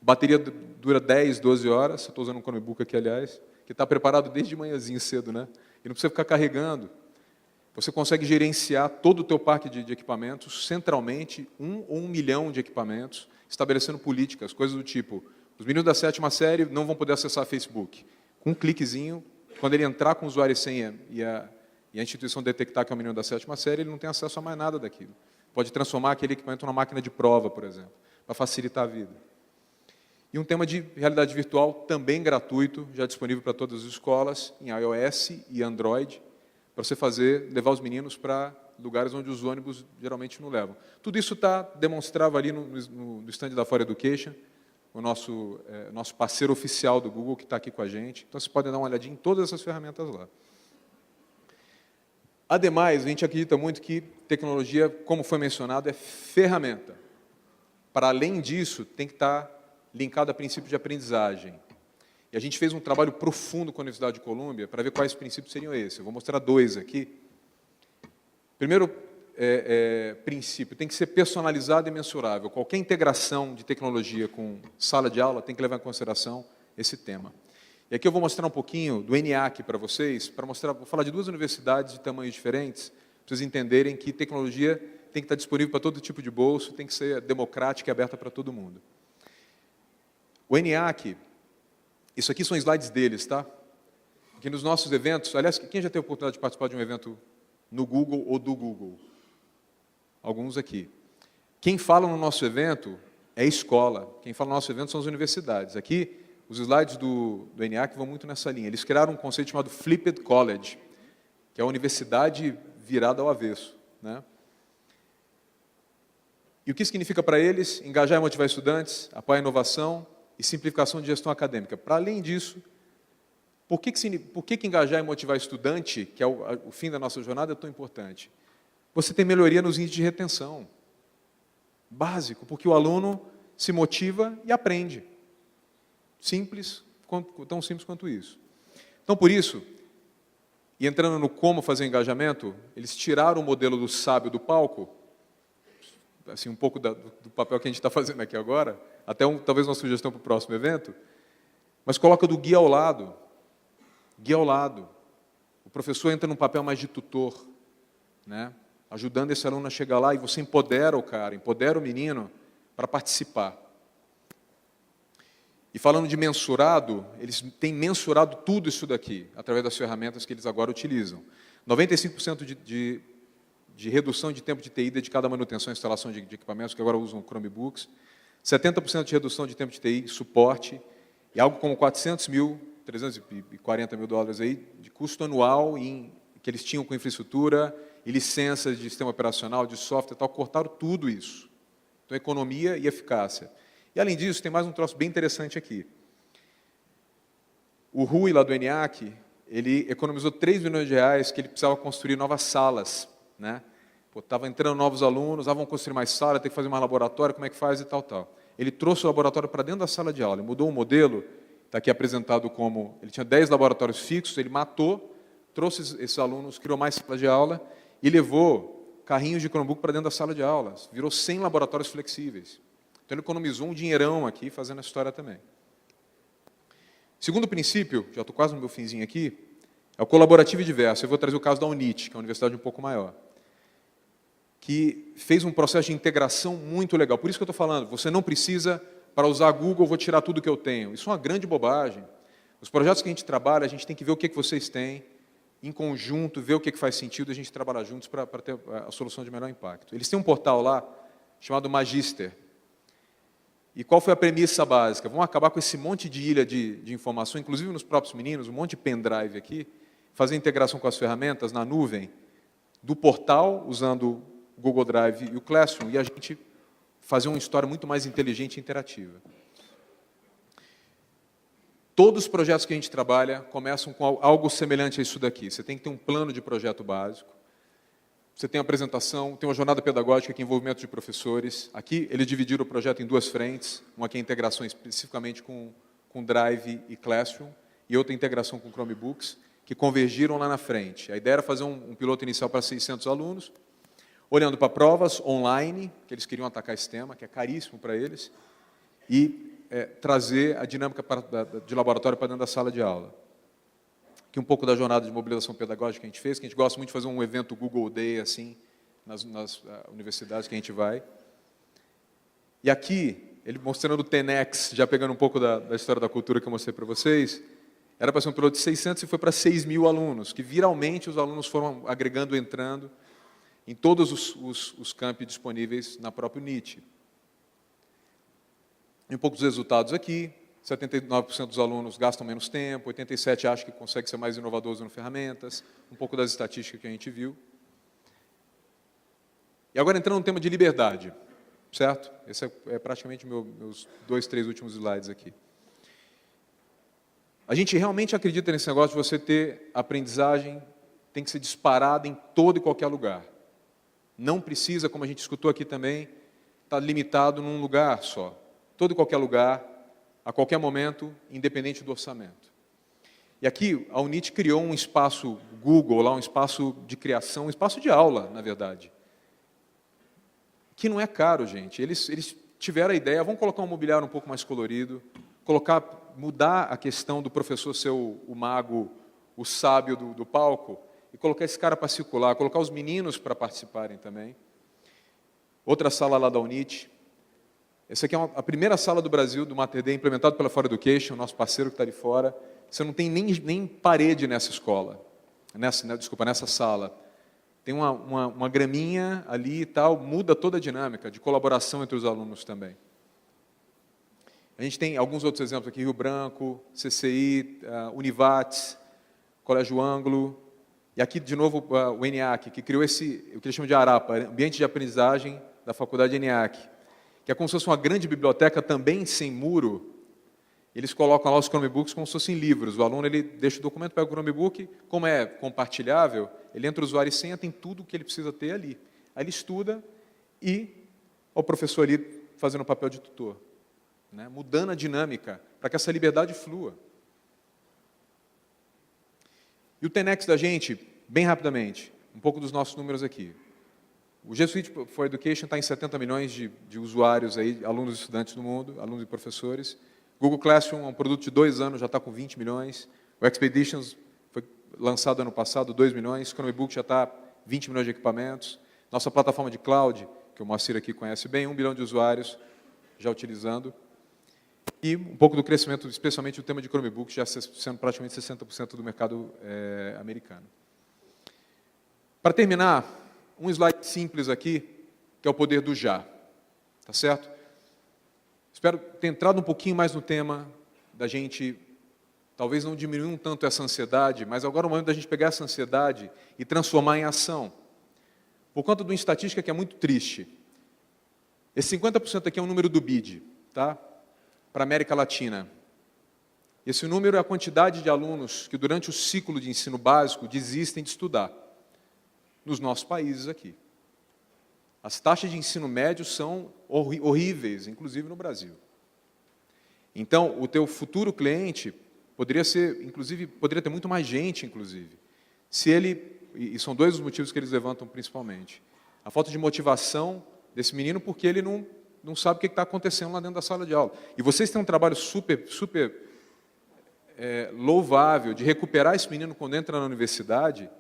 A bateria dura 10, 12 horas, eu estou usando um Chromebook aqui, aliás, que está preparado desde manhãzinho cedo, né? E não precisa ficar carregando. Você consegue gerenciar todo o teu parque de equipamentos, centralmente, 1 ou 1 milhão de equipamentos, estabelecendo políticas, coisas do tipo, os meninos da 7ª série não vão poder acessar Facebook. Com um cliquezinho, quando ele entrar com o usuário e senha e a instituição detectar que é um menino da 7ª série, ele não tem acesso a mais nada daquilo. Pode transformar aquele equipamento numa máquina de prova, por exemplo, para facilitar a vida. E um tema de realidade virtual também gratuito, já disponível para todas as escolas, em iOS e Android, para você levar os meninos para lugares onde os ônibus geralmente não levam. Tudo isso está demonstrado ali no stand da For Education, o nosso parceiro oficial do Google, que está aqui com a gente. Então, vocês podem dar uma olhadinha em todas essas ferramentas lá. Ademais, a gente acredita muito que tecnologia, como foi mencionado, é ferramenta. Para além disso, tem que estar linkado a princípios de aprendizagem. E a gente fez um trabalho profundo com a Universidade de Colômbia para ver quais princípios seriam esses. Eu vou mostrar 2 aqui. Primeiro princípio, tem que ser personalizado e mensurável. Qualquer integração de tecnologia com sala de aula tem que levar em consideração esse tema. E aqui eu vou mostrar um pouquinho do ENIAC para vocês, vou falar de 2 universidades de tamanhos diferentes, para vocês entenderem que tecnologia tem que estar disponível para todo tipo de bolso, tem que ser democrática e aberta para todo mundo. O ENIAC, isso aqui são slides deles, tá? Aqui nos nossos eventos, aliás, quem já teve a oportunidade de participar de um evento no Google ou do Google? Alguns aqui. Quem fala no nosso evento é a escola, quem fala no nosso evento são as universidades. Aqui, os slides do ENIAC vão muito nessa linha. Eles criaram um conceito chamado Flipped College, que é a universidade virada ao avesso, né? E o que significa para eles? Engajar e motivar estudantes, apoiar a inovação e simplificação de gestão acadêmica. Para além disso, por que engajar e motivar estudante, que é o fim da nossa jornada, é tão importante? Você tem melhoria nos índices de retenção. Básico, porque o aluno se motiva e aprende. Simples, tão simples quanto isso. Então, por isso, e entrando no como fazer engajamento, eles tiraram o modelo do sábio do palco, assim, um pouco do papel que a gente está fazendo aqui agora, até talvez uma sugestão para o próximo evento, mas coloca do guia ao lado. Guia ao lado. O professor entra num papel mais de tutor, né? Ajudando esse aluno a chegar lá, e você empodera o cara, empodera o menino para participar. E falando de mensurado, eles têm mensurado tudo isso daqui, através das ferramentas que eles agora utilizam. 95% de redução de tempo de TI dedicado à manutenção e instalação de equipamentos, que agora usam Chromebooks, 70% de redução de tempo de TI, suporte, e algo como 340 mil dólares aí, de custo anual que eles tinham com infraestrutura e licenças de sistema operacional, de software e tal, cortaram tudo isso. Então, economia e eficácia. E, além disso, tem mais um troço bem interessante aqui. O Rui, lá do ENIAC, ele economizou 3 milhões de reais que ele precisava construir novas salas, né? Estava entrando novos alunos, vão construir mais sala, tem que fazer mais laboratório, como é que faz e tal, tal. Ele trouxe o laboratório para dentro da sala de aula, ele mudou o modelo, está aqui apresentado como, ele tinha 10 laboratórios fixos, ele matou, trouxe esses alunos, criou mais salas de aula e levou carrinhos de Chromebook para dentro da sala de aula, virou 100 laboratórios flexíveis. Então, ele economizou um dinheirão aqui, fazendo essa história também. Segundo princípio, já estou quase no meu finzinho aqui, é o colaborativo e diverso. Eu vou trazer o caso da UNIT, que é uma universidade um pouco maior, que fez um processo de integração muito legal. Por isso que eu estou falando, você não precisa, para usar a Google, vou tirar tudo que eu tenho. Isso é uma grande bobagem. Os projetos que a gente trabalha, a gente tem que ver o que vocês têm, em conjunto, ver o que faz sentido, a gente trabalhar juntos para ter a solução de melhor impacto. Eles têm um portal lá, chamado Magister. E qual foi a premissa básica? Vamos acabar com esse monte de ilha de informação, inclusive nos próprios meninos, um monte de pendrive aqui, fazer integração com as ferramentas na nuvem, do portal, usando o Google Drive e o Classroom, e a gente fazer uma história muito mais inteligente e interativa. todos os projetos que a gente trabalha começam com algo semelhante a isso daqui. Você tem que ter um plano de projeto básico, você tem uma apresentação, tem uma jornada pedagógica que é envolvimento de professores. Aqui, eles dividiram o projeto em duas frentes, uma que é a integração especificamente com Drive e Classroom, e outra integração com Chromebooks, que convergiram lá na frente. A ideia era fazer um piloto inicial para 600 alunos, olhando para provas online, que eles queriam atacar esse tema, que é caríssimo para eles, e trazer a dinâmica de laboratório para dentro da sala de aula. Aqui um pouco da jornada de mobilização pedagógica que a gente fez, que a gente gosta muito de fazer um evento Google Day, assim, nas universidades que a gente vai. E aqui, ele mostrando o TENEX, já pegando um pouco da história da cultura que eu mostrei para vocês, era para ser um piloto de 600 e foi para 6.000 alunos, que viralmente os alunos foram agregando, entrando em todos os campi disponíveis na própria UNIT. E um pouco dos resultados aqui, 79% dos alunos gastam menos tempo, 87% acham que consegue ser mais inovador usando ferramentas, um pouco das estatísticas que a gente viu. E agora entrando no tema de liberdade, certo? Esse é praticamente meus 2, 3 últimos slides aqui. A gente realmente acredita nesse negócio de você ter aprendizagem, tem que ser disparada em todo e qualquer lugar. Não precisa, como a gente escutou aqui também, estar limitado num lugar só. Todo e qualquer lugar, a qualquer momento, independente do orçamento. E aqui, a UNIT criou um espaço Google, lá, um espaço de criação, um espaço de aula, na verdade, que não é caro, gente. Eles tiveram a ideia, vamos colocar um mobiliário um pouco mais colorido, mudar a questão do professor ser o mago, o sábio do palco, e colocar esse cara para circular, colocar os meninos para participarem também. Outra sala lá da UNIT. Essa aqui é a primeira sala do Brasil do Mater Dei, implementado pela For Education, nosso parceiro que está ali fora. Você não tem nem parede nessa escola, nessa sala. Tem uma graminha ali e tal, muda toda a dinâmica de colaboração entre os alunos também. A gente tem alguns outros exemplos aqui, Rio Branco, CCI, Univates, Colégio Ângulo, e aqui, de novo, o ENIAC, que criou o que eles chamam de ARAPA, Ambiente de Aprendizagem da Faculdade ENIAC, que é como se fosse uma grande biblioteca também sem muro. Eles colocam lá os Chromebooks como se fossem livros. O aluno ele deixa o documento, pega o Chromebook, como é compartilhável, ele entra o usuário e senha, tem tudo o que ele precisa ter ali. Aí ele estuda e o professor ali fazendo o papel de tutor, né? Mudando a dinâmica para que essa liberdade flua. E o TENEX da gente, bem rapidamente, um pouco dos nossos números aqui. O G Suite for Education está em 70 milhões de usuários, aí, alunos e estudantes do mundo, alunos e professores. Google Classroom é um produto de 2 anos, já está com 20 milhões. O Expeditions foi lançado ano passado, 2 milhões. Chromebook já está 20 milhões de equipamentos. Nossa plataforma de cloud, que o Moacir aqui conhece bem, 1 bilhão de usuários já utilizando. E um pouco do crescimento, especialmente o tema de Chromebook, já sendo praticamente 60% do mercado americano. Para terminar, um slide simples aqui, que é o poder do já. Tá certo? Espero ter entrado um pouquinho mais no tema da gente, talvez não diminuir um tanto essa ansiedade, mas agora é o momento da gente pegar essa ansiedade e transformar em ação. Por conta de uma estatística que é muito triste. Esse 50% aqui é o número do BID, tá? Para a América Latina. Esse número é a quantidade de alunos que durante o ciclo de ensino básico desistem de estudar nos nossos países aqui. As taxas de ensino médio são horríveis, inclusive no Brasil. Então, o teu futuro cliente poderia ser, inclusive, poderia ter muito mais gente, inclusive, se ele, e são 2 os motivos que eles levantam principalmente, a falta de motivação desse menino porque ele não sabe o que está acontecendo lá dentro da sala de aula. E vocês têm um trabalho super louvável de recuperar esse menino quando entra na universidade,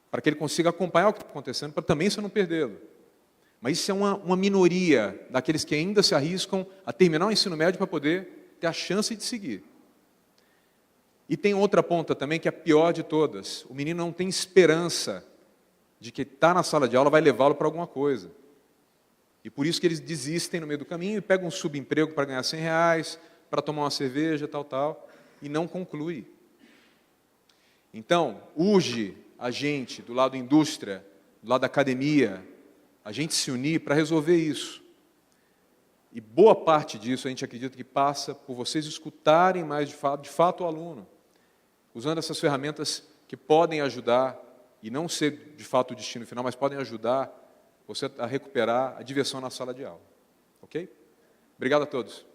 para que ele consiga acompanhar o que está acontecendo, para também você não perdê-lo. Mas isso é uma minoria daqueles que ainda se arriscam a terminar o ensino médio para poder ter a chance de seguir. E tem outra ponta também, que é a pior de todas. O menino não tem esperança de que estar na sala de aula vai levá-lo para alguma coisa. E por isso que eles desistem no meio do caminho e pegam um subemprego para ganhar R$100, para tomar uma cerveja, tal, e não conclui. Então, urge a gente, do lado da indústria, do lado da academia, a gente se unir para resolver isso. E boa parte disso a gente acredita que passa por vocês escutarem mais de fato o aluno, usando essas ferramentas que podem ajudar, e não ser de fato o destino final, mas podem ajudar você a recuperar a diversão na sala de aula. Ok? Obrigado a todos.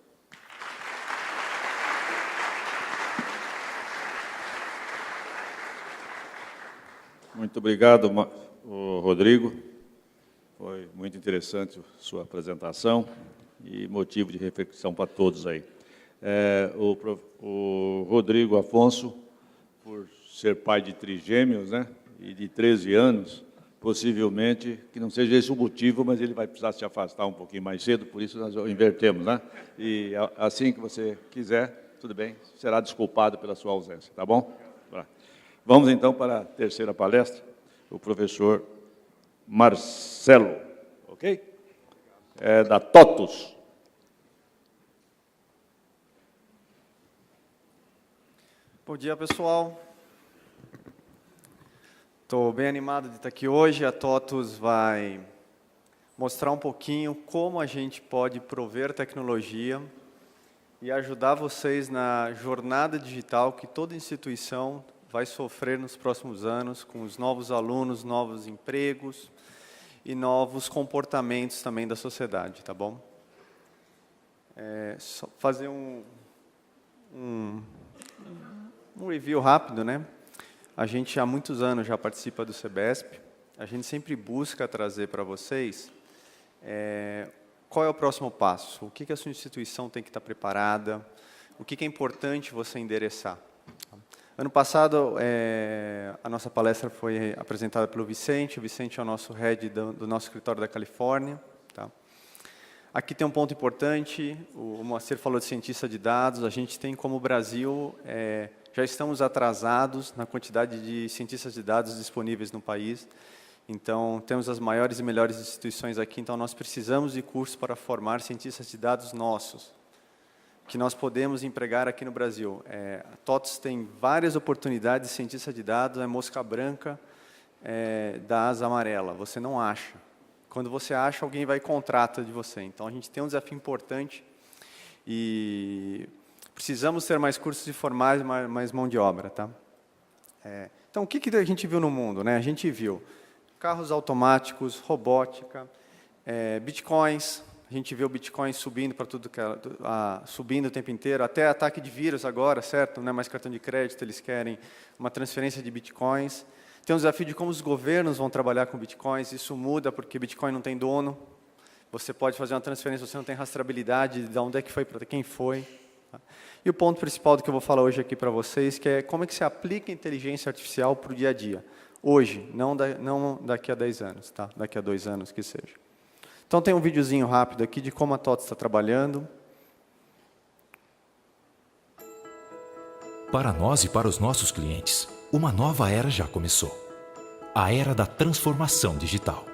Muito obrigado, Rodrigo. Foi muito interessante a sua apresentação e motivo de reflexão para todos aí. O Rodrigo Afonso, por ser pai de trigêmeos, né, e de 13 anos, possivelmente, que não seja esse o motivo, mas ele vai precisar se afastar um pouquinho mais cedo, por isso nós invertemos, né? E assim que você quiser, tudo bem, será desculpado pela sua ausência, tá bom? Vamos então para a terceira palestra, o professor Marcelo, ok? Da TOTUS. Bom dia, pessoal. Estou bem animado de estar aqui hoje. A TOTUS vai mostrar um pouquinho como a gente pode prover tecnologia e ajudar vocês na jornada digital que toda instituição vai sofrer nos próximos anos, com os novos alunos, novos empregos e novos comportamentos também da sociedade, tá bom? Só fazer um review rápido, né? A gente há muitos anos já participa do CEBESP, a gente sempre busca trazer para vocês qual é o próximo passo, o que a sua instituição tem que estar preparada, o que é importante você endereçar. Ano passado, a nossa palestra foi apresentada pelo Vicente. O Vicente é o nosso head do nosso escritório da Califórnia. Tá? Aqui tem um ponto importante, o Moacir falou de cientista de dados. A gente tem como Brasil, já estamos atrasados na quantidade de cientistas de dados disponíveis no país. Então, temos as maiores e melhores instituições aqui, então nós precisamos de cursos para formar cientistas de dados nossos, que nós podemos empregar aqui no Brasil. A TOTUS tem várias oportunidades de cientista de dados, é mosca branca da asa amarela, você não acha. Quando você acha, alguém vai e contrata de você. Então, a gente tem um desafio importante e precisamos ter mais cursos e formar mais mão de obra. Tá? Então, o que a gente viu no mundo? Né? A gente viu carros automáticos, robótica, bitcoins. A gente vê o Bitcoin subindo para tudo, subindo o tempo inteiro, até ataque de vírus agora, certo? Não é mais cartão de crédito, eles querem uma transferência de Bitcoins. Tem um desafio de como os governos vão trabalhar com Bitcoins, isso muda porque Bitcoin não tem dono. Você pode fazer uma transferência, você não tem rastreabilidade de onde é que foi, para quem foi. Tá? E o ponto principal do que eu vou falar hoje aqui para vocês, que é como é que se aplica a inteligência artificial para o dia a dia. Hoje, não daqui a 10 anos, tá? Daqui a 2 anos que seja. Então, tem um videozinho rápido aqui de como a TOTUS está trabalhando. Para nós e para os nossos clientes, uma nova era já começou. A era da transformação digital.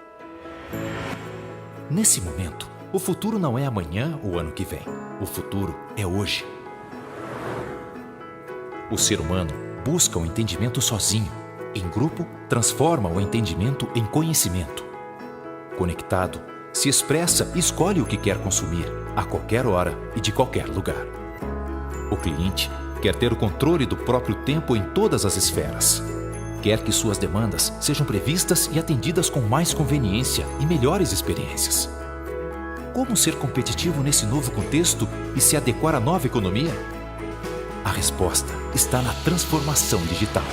Nesse momento, o futuro não é amanhã ou ano que vem. O futuro é hoje. O ser humano busca o entendimento sozinho. Em grupo, transforma o entendimento em conhecimento. Conectado, se expressa e escolhe o que quer consumir, a qualquer hora e de qualquer lugar. O cliente quer ter o controle do próprio tempo em todas as esferas. Quer que suas demandas sejam previstas e atendidas com mais conveniência e melhores experiências. Como ser competitivo nesse novo contexto e se adequar à nova economia? A resposta está na transformação digital.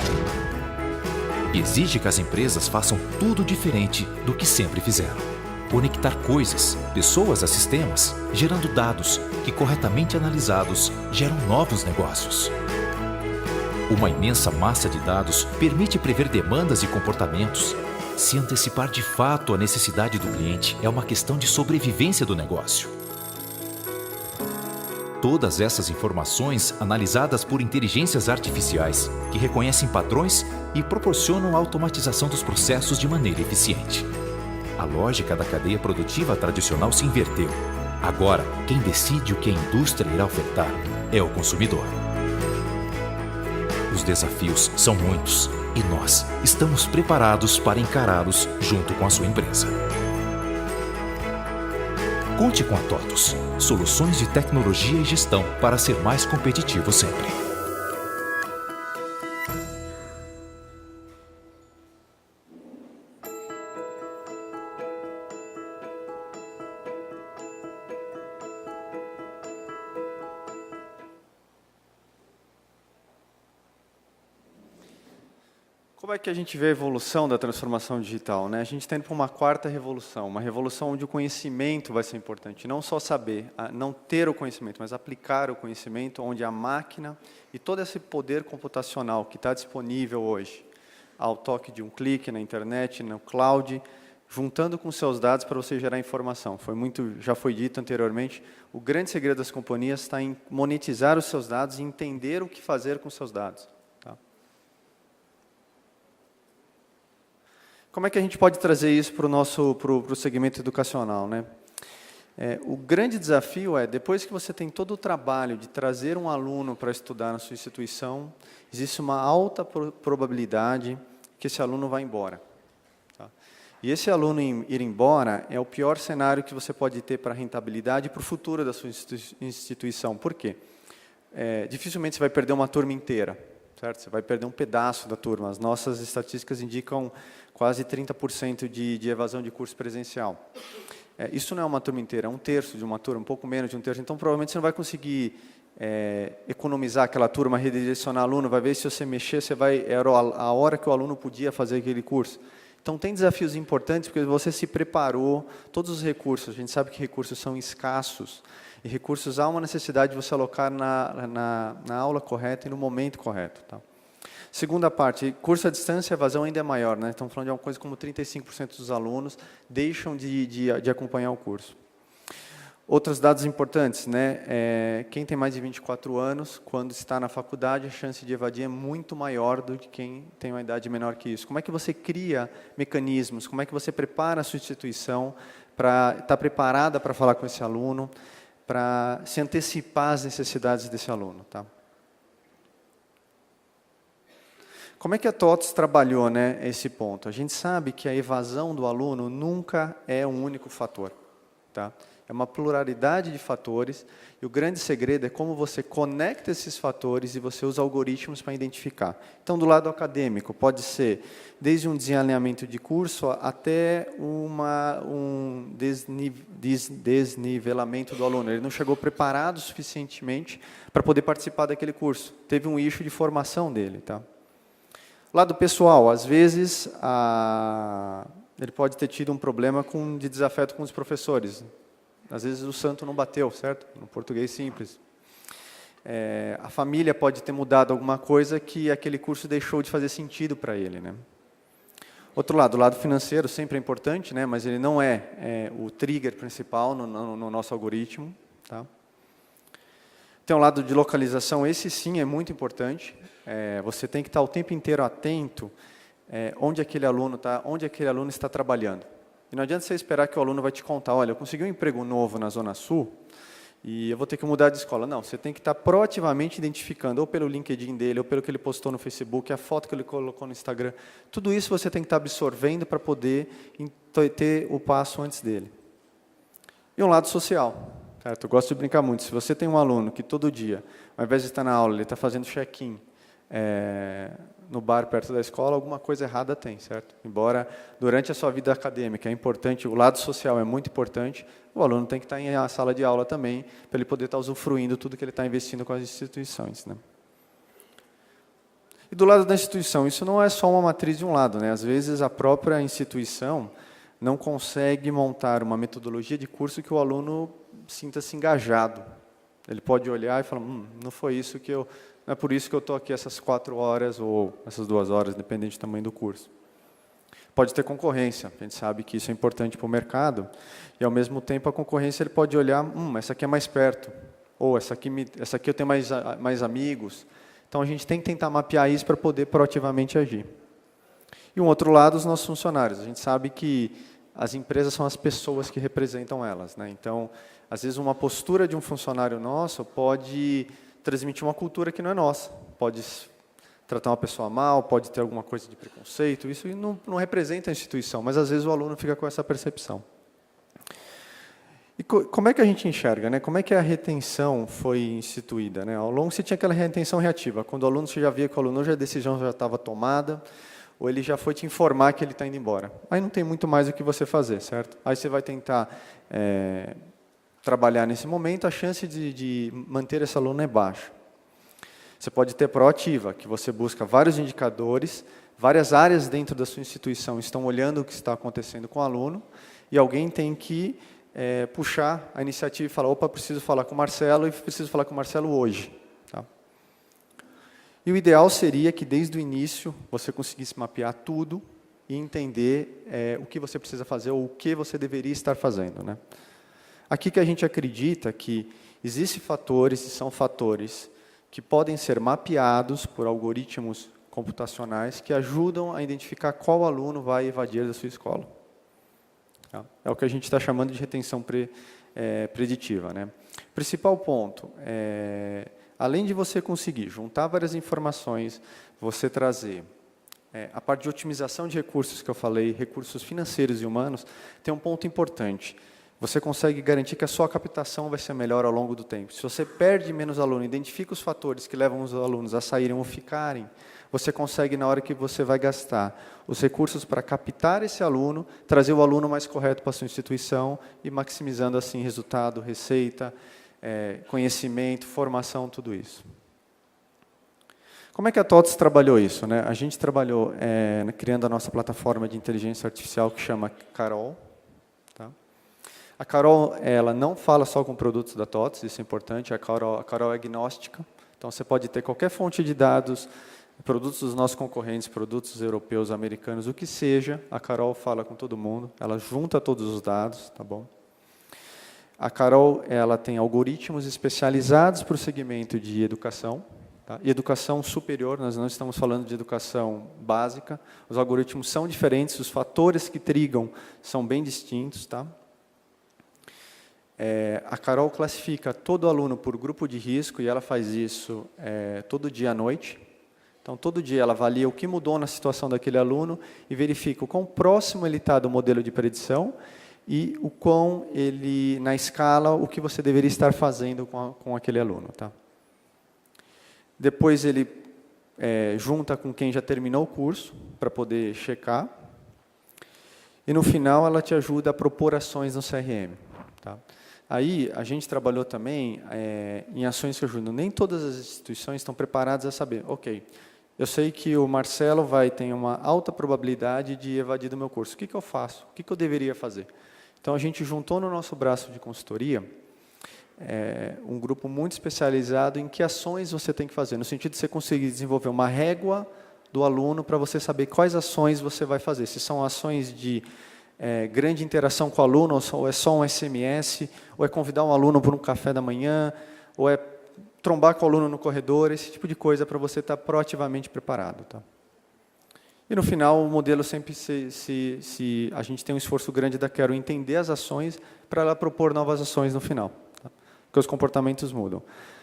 Exige que as empresas façam tudo diferente do que sempre fizeram. Conectar coisas, pessoas a sistemas, gerando dados que, corretamente analisados, geram novos negócios. Uma imensa massa de dados permite prever demandas e comportamentos. Se antecipar de fato a necessidade do cliente é uma questão de sobrevivência do negócio. Todas essas informações analisadas por inteligências artificiais que reconhecem padrões e proporcionam a automatização dos processos de maneira eficiente. A lógica da cadeia produtiva tradicional se inverteu. Agora, quem decide o que a indústria irá ofertar é o consumidor. Os desafios são muitos e nós estamos preparados para encará-los junto com a sua empresa. Conte com a TOTUS. Soluções de tecnologia e gestão para ser mais competitivo sempre. Como é que a gente vê a evolução da transformação digital, né? A gente está indo para uma quarta revolução, uma revolução onde o conhecimento vai ser importante, não só saber, não ter o conhecimento, mas aplicar o conhecimento, onde a máquina e todo esse poder computacional que está disponível hoje, ao toque de um clique na internet, no cloud, juntando com seus dados para você gerar informação. Já foi dito anteriormente, o grande segredo das companhias está em monetizar os seus dados e entender o que fazer com os seus dados. Como é que a gente pode trazer isso para o segmento educacional, né? O grande desafio é, depois que você tem todo o trabalho de trazer um aluno para estudar na sua instituição, existe uma alta probabilidade que esse aluno vá embora. Tá? E esse aluno ir embora é o pior cenário que você pode ter para a rentabilidade e para o futuro da sua instituição. Por quê? Dificilmente você vai perder uma turma inteira. Certo? Você vai perder um pedaço da turma. As nossas estatísticas indicam quase 30% de evasão de curso presencial. Isso não é uma turma inteira, é um terço de uma turma, um pouco menos de um terço. Então, provavelmente, você não vai conseguir economizar aquela turma, redirecionar aluno, vai ver se você mexer, era a hora que o aluno podia fazer aquele curso. Então, tem desafios importantes, porque você se preparou, todos os recursos, a gente sabe que recursos são escassos, e recursos há uma necessidade de você alocar na aula correta e no momento correto. Tá? Segunda parte, curso à distância, a evasão ainda é maior. Né? Estamos falando de uma coisa como 35% dos alunos deixam de acompanhar o curso. Outros dados importantes, né? Quem tem mais de 24 anos, quando está na faculdade, a chance de evadir é muito maior do que quem tem uma idade menor que isso. Como é que você cria mecanismos? Como é que você prepara a sua instituição para estar preparada para falar com esse aluno, para se antecipar às necessidades desse aluno? Tá? Como é que a TOTUS trabalhou, né, esse ponto? A gente sabe que a evasão do aluno nunca é um único fator. Tá? É uma pluralidade de fatores, e o grande segredo é como você conecta esses fatores e você usa algoritmos para identificar. Então, do lado acadêmico, pode ser desde um desalinhamento de curso até um desnivelamento do aluno. Ele não chegou preparado suficientemente para poder participar daquele curso. Teve um issue de formação dele. Tá? Lado pessoal, às vezes, ele pode ter tido um problema de desafeto com os professores. Às vezes o santo não bateu, certo? No português simples. A família pode ter mudado alguma coisa que aquele curso deixou de fazer sentido para ele. Né? Outro lado, o lado financeiro sempre é importante, né? Mas ele não é o trigger principal no nosso algoritmo. Tá? Tem um lado de localização, esse sim é muito importante. Você tem que estar o tempo inteiro atento onde aquele aluno está trabalhando. E não adianta você esperar que o aluno vai te contar, olha, eu consegui um emprego novo na Zona Sul e eu vou ter que mudar de escola. Não, você tem que estar proativamente identificando, ou pelo LinkedIn dele, ou pelo que ele postou no Facebook, a foto que ele colocou no Instagram. Tudo isso você tem que estar absorvendo para poder ter o passo antes dele. E um lado social. Certo? Eu gosto de brincar muito. Se você tem um aluno que todo dia, ao invés de estar na aula, ele está fazendo check-in no bar perto da escola, alguma coisa errada tem, certo? Embora durante a sua vida acadêmica é importante, o lado social é muito importante, o aluno tem que estar em a sala de aula também, para ele poder estar usufruindo tudo que ele está investindo com as instituições. Né? E do lado da instituição, isso não é só uma matriz de um lado. Né? Às vezes a própria instituição não consegue montar uma metodologia de curso que o aluno sinta-se engajado. Ele pode olhar e falar, não foi isso que eu... Não é por isso que eu estou aqui essas 4 horas ou essas 2 horas, dependente do tamanho do curso. Pode ter concorrência, a gente sabe que isso é importante para o mercado, e ao mesmo tempo a concorrência ele pode olhar, essa aqui é mais perto, ou essa aqui eu tenho mais amigos. Então a gente tem que tentar mapear isso para poder proativamente agir. E um outro lado, os nossos funcionários. A gente sabe que as empresas são as pessoas que representam elas. Né? Então, às vezes uma postura de um funcionário nosso pode transmitir uma cultura que não é nossa. Pode tratar uma pessoa mal, pode ter alguma coisa de preconceito, isso não representa a instituição, mas às vezes o aluno fica com essa percepção. E como é que a gente enxerga, né? Como é que a retenção foi instituída, né? Ao longo você tinha aquela retenção reativa, quando o aluno, você já via que o aluno a decisão já estava tomada, ou ele já foi te informar que ele está indo embora. Aí não tem muito mais o que você fazer, certo? Aí você vai tentar trabalhar nesse momento, a chance de manter esse aluno é baixa. Você pode ter proativa, que você busca vários indicadores, várias áreas dentro da sua instituição estão olhando o que está acontecendo com o aluno, e alguém tem que puxar a iniciativa e falar, opa, preciso falar com o Marcelo, e preciso falar com o Marcelo hoje. Tá? E o ideal seria que, desde o início, você conseguisse mapear tudo e entender o que você precisa fazer ou o que você deveria estar fazendo. Né? Aqui que a gente acredita que existem fatores, e são fatores que podem ser mapeados por algoritmos computacionais que ajudam a identificar qual aluno vai evadir da sua escola. É o que a gente está chamando de retenção preditiva. Né? Principal ponto, além de você conseguir juntar várias informações, você trazer a parte de otimização de recursos que eu falei, recursos financeiros e humanos, tem um ponto importante. Você consegue garantir que a sua captação vai ser melhor ao longo do tempo. Se você perde menos aluno, identifica os fatores que levam os alunos a saírem ou ficarem, você consegue, na hora que você vai gastar os recursos para captar esse aluno, trazer o aluno mais correto para a sua instituição e maximizando assim resultado, receita, conhecimento, formação, tudo isso. Como é que a TOTS trabalhou isso? Né? A gente trabalhou criando a nossa plataforma de inteligência artificial que chama Carol. Tá? A Carol, ela não fala só com produtos da TOTS, isso é importante, a Carol é agnóstica, então você pode ter qualquer fonte de dados, produtos dos nossos concorrentes, produtos europeus, americanos, o que seja, a Carol fala com todo mundo, ela junta todos os dados, tá bom? A Carol, ela tem algoritmos especializados para o segmento de educação, tá? E educação superior, nós não estamos falando de educação básica, os algoritmos são diferentes, os fatores que trigam são bem distintos, tá? A Carol classifica todo aluno por grupo de risco e ela faz isso todo dia à noite. Então, todo dia ela avalia o que mudou na situação daquele aluno e verifica o quão próximo ele está do modelo de predição e o quão ele, na escala, o que você deveria estar fazendo com aquele aluno. Tá? Depois ele junta com quem já terminou o curso para poder checar. E no final ela te ajuda a propor ações no CRM. Tá? Aí, a gente trabalhou também em ações que ajudam. Nem todas as instituições estão preparadas a saber, ok, eu sei que o Marcelo vai ter uma alta probabilidade de evadir do meu curso. O que eu faço? O que eu deveria fazer? Então, a gente juntou no nosso braço de consultoria um grupo muito especializado em que ações você tem que fazer, no sentido de você conseguir desenvolver uma régua do aluno para você saber quais ações você vai fazer. Se são ações de grande interação com o aluno, ou é só um SMS, ou é convidar um aluno para um café da manhã, ou é trombar com o aluno no corredor, esse tipo de coisa para você estar proativamente preparado. Tá? E no final, o modelo sempre a gente tem um esforço grande da Quero entender as ações para ela propor novas ações no final, tá? Porque os comportamentos mudam.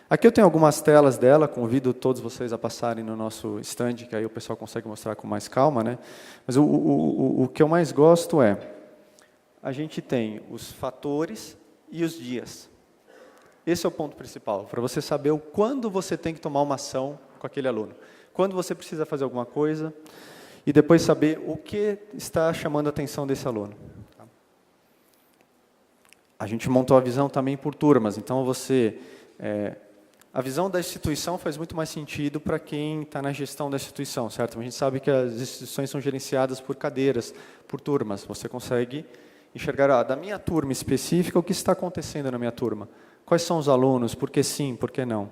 Aqui eu tenho algumas telas dela, convido todos vocês a passarem no nosso stand, que aí o pessoal consegue mostrar com mais calma, né? Mas o que eu mais gosto a gente tem os fatores e os dias. Esse é o ponto principal, para você saber quando você tem que tomar uma ação com aquele aluno. Quando você precisa fazer alguma coisa, e depois saber o que está chamando a atenção desse aluno. A gente montou a visão também por turmas, então a visão da instituição faz muito mais sentido para quem está na gestão da instituição, certo? A gente sabe que as instituições são gerenciadas por cadeiras, por turmas. Você consegue enxergar, da minha turma específica, o que está acontecendo na minha turma. Quais são os alunos, por que sim, por que não.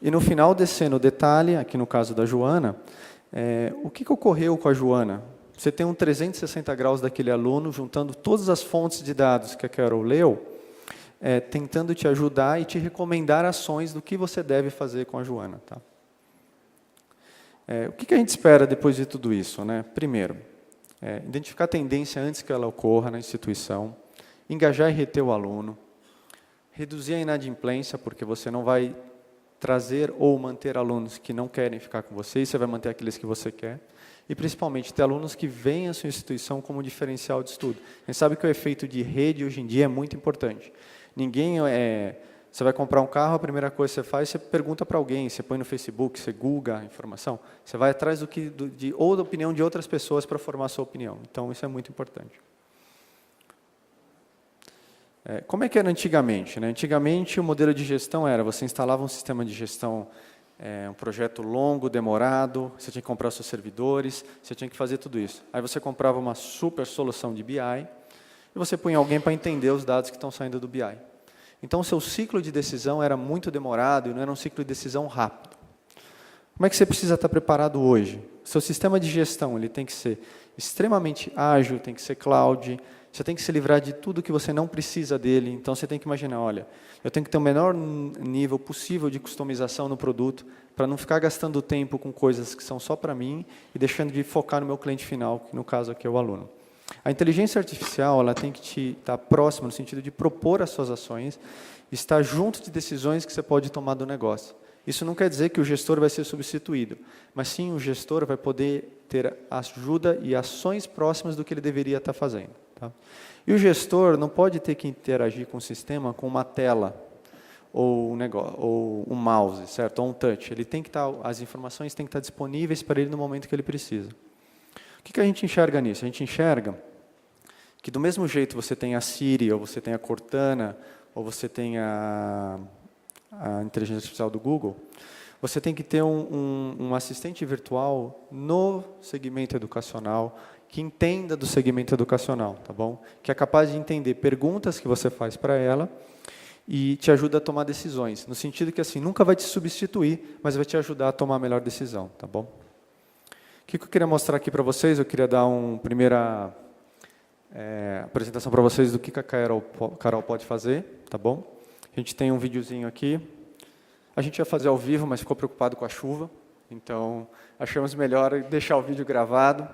E no final, descendo o detalhe, aqui no caso da Joana, o que ocorreu com a Joana? Você tem um 360 graus daquele aluno, juntando todas as fontes de dados que a Carol leu, tentando te ajudar e te recomendar ações do que você deve fazer com a Joana. Tá? O que a gente espera depois de tudo isso? Né? Primeiro, identificar a tendência antes que ela ocorra na instituição, engajar e reter o aluno, reduzir a inadimplência, porque você não vai trazer ou manter alunos que não querem ficar com você, e você vai manter aqueles que você quer. E, principalmente, ter alunos que veem a sua instituição como um diferencial de estudo. A gente sabe que o efeito de rede, hoje em dia, é muito importante. Você vai comprar um carro, a primeira coisa que você faz, você pergunta para alguém, você põe no Facebook, você google a informação, você vai atrás ou da opinião de outras pessoas para formar a sua opinião. Então, isso é muito importante. Como é que era antigamente, né? Antigamente, o modelo de gestão era, você instalava um sistema de gestão, um projeto longo, demorado, você tinha que comprar seus servidores, você tinha que fazer tudo isso. Aí você comprava uma super solução de BI, e você punha alguém para entender os dados que estão saindo do BI. Então, o seu ciclo de decisão era muito demorado e não era um ciclo de decisão rápido. Como é que você precisa estar preparado hoje? O seu sistema de gestão ele tem que ser extremamente ágil, tem que ser cloud, você tem que se livrar de tudo que você não precisa dele. Então, você tem que imaginar, olha, eu tenho que ter o menor nível possível de customização no produto para não ficar gastando tempo com coisas que são só para mim e deixando de focar no meu cliente final, que no caso aqui é o aluno. A inteligência artificial ela tem que estar próxima no sentido de propor as suas ações, estar junto de decisões que você pode tomar do negócio. Isso não quer dizer que o gestor vai ser substituído, mas sim o gestor vai poder ter ajuda e ações próximas do que ele deveria estar fazendo. Tá? E o gestor não pode ter que interagir com o sistema com uma tela ou um mouse, certo? Ou um touch. Ele tem que as informações têm que estar disponíveis para ele no momento que ele precisa. O que a gente enxerga nisso? A gente enxerga que do mesmo jeito você tem a Siri, ou você tem a Cortana, ou você tem a inteligência artificial do Google, você tem que ter um assistente virtual no segmento educacional, que entenda do segmento educacional, tá bom? Que é capaz de entender perguntas que você faz para ela e te ajuda a tomar decisões, no sentido que assim, nunca vai te substituir, mas vai te ajudar a tomar a melhor decisão, tá bom? O que eu queria mostrar aqui para vocês, eu queria dar uma primeira apresentação para vocês do que a Carol pode fazer, tá bom? A gente tem um videozinho aqui. A gente ia fazer ao vivo, mas ficou preocupado com a chuva, então achamos melhor deixar o vídeo gravado.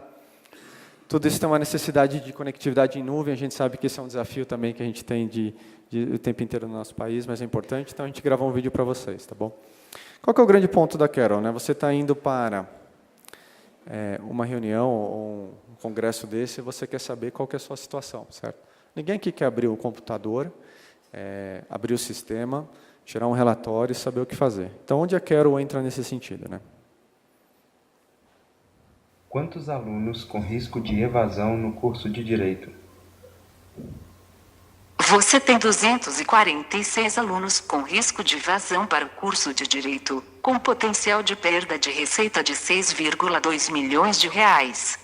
Tudo isso tem uma necessidade de conectividade em nuvem, a gente sabe que esse é um desafio também que a gente tem o tempo inteiro no nosso país, mas é importante, então a gente gravou um vídeo para vocês, tá bom? Qual que é o grande ponto da Carol, né? Você está indo para uma reunião ou um congresso desse, você quer saber qual que é a sua situação, certo? Ninguém aqui quer abrir o computador, abrir o sistema, tirar um relatório e saber o que fazer. Então, onde a Carol entra nesse sentido, né? Quantos alunos com risco de evasão no curso de Direito? Você tem 246 alunos com risco de evasão para o curso de Direito, com potencial de perda de receita de 6,2 milhões de reais.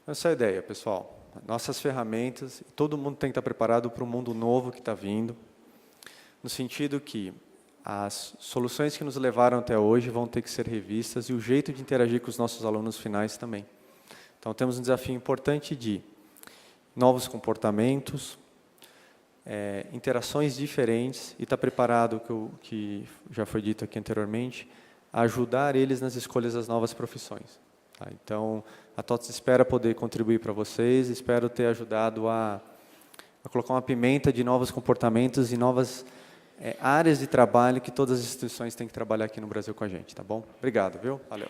Essa é a ideia, pessoal. Nossas ferramentas, todo mundo tem que estar preparado para o mundo novo que está vindo, no sentido que as soluções que nos levaram até hoje vão ter que ser revistas e o jeito de interagir com os nossos alunos finais também. Então, temos um desafio importante de novos comportamentos, interações diferentes e estar preparado, que já foi dito aqui anteriormente, a ajudar eles nas escolhas das novas profissões. Tá? Então, a TOTS espera poder contribuir para vocês, espero ter ajudado a colocar uma pimenta de novos comportamentos e novas áreas de trabalho que todas as instituições têm que trabalhar aqui no Brasil com a gente, tá bom? Obrigado, viu? Valeu.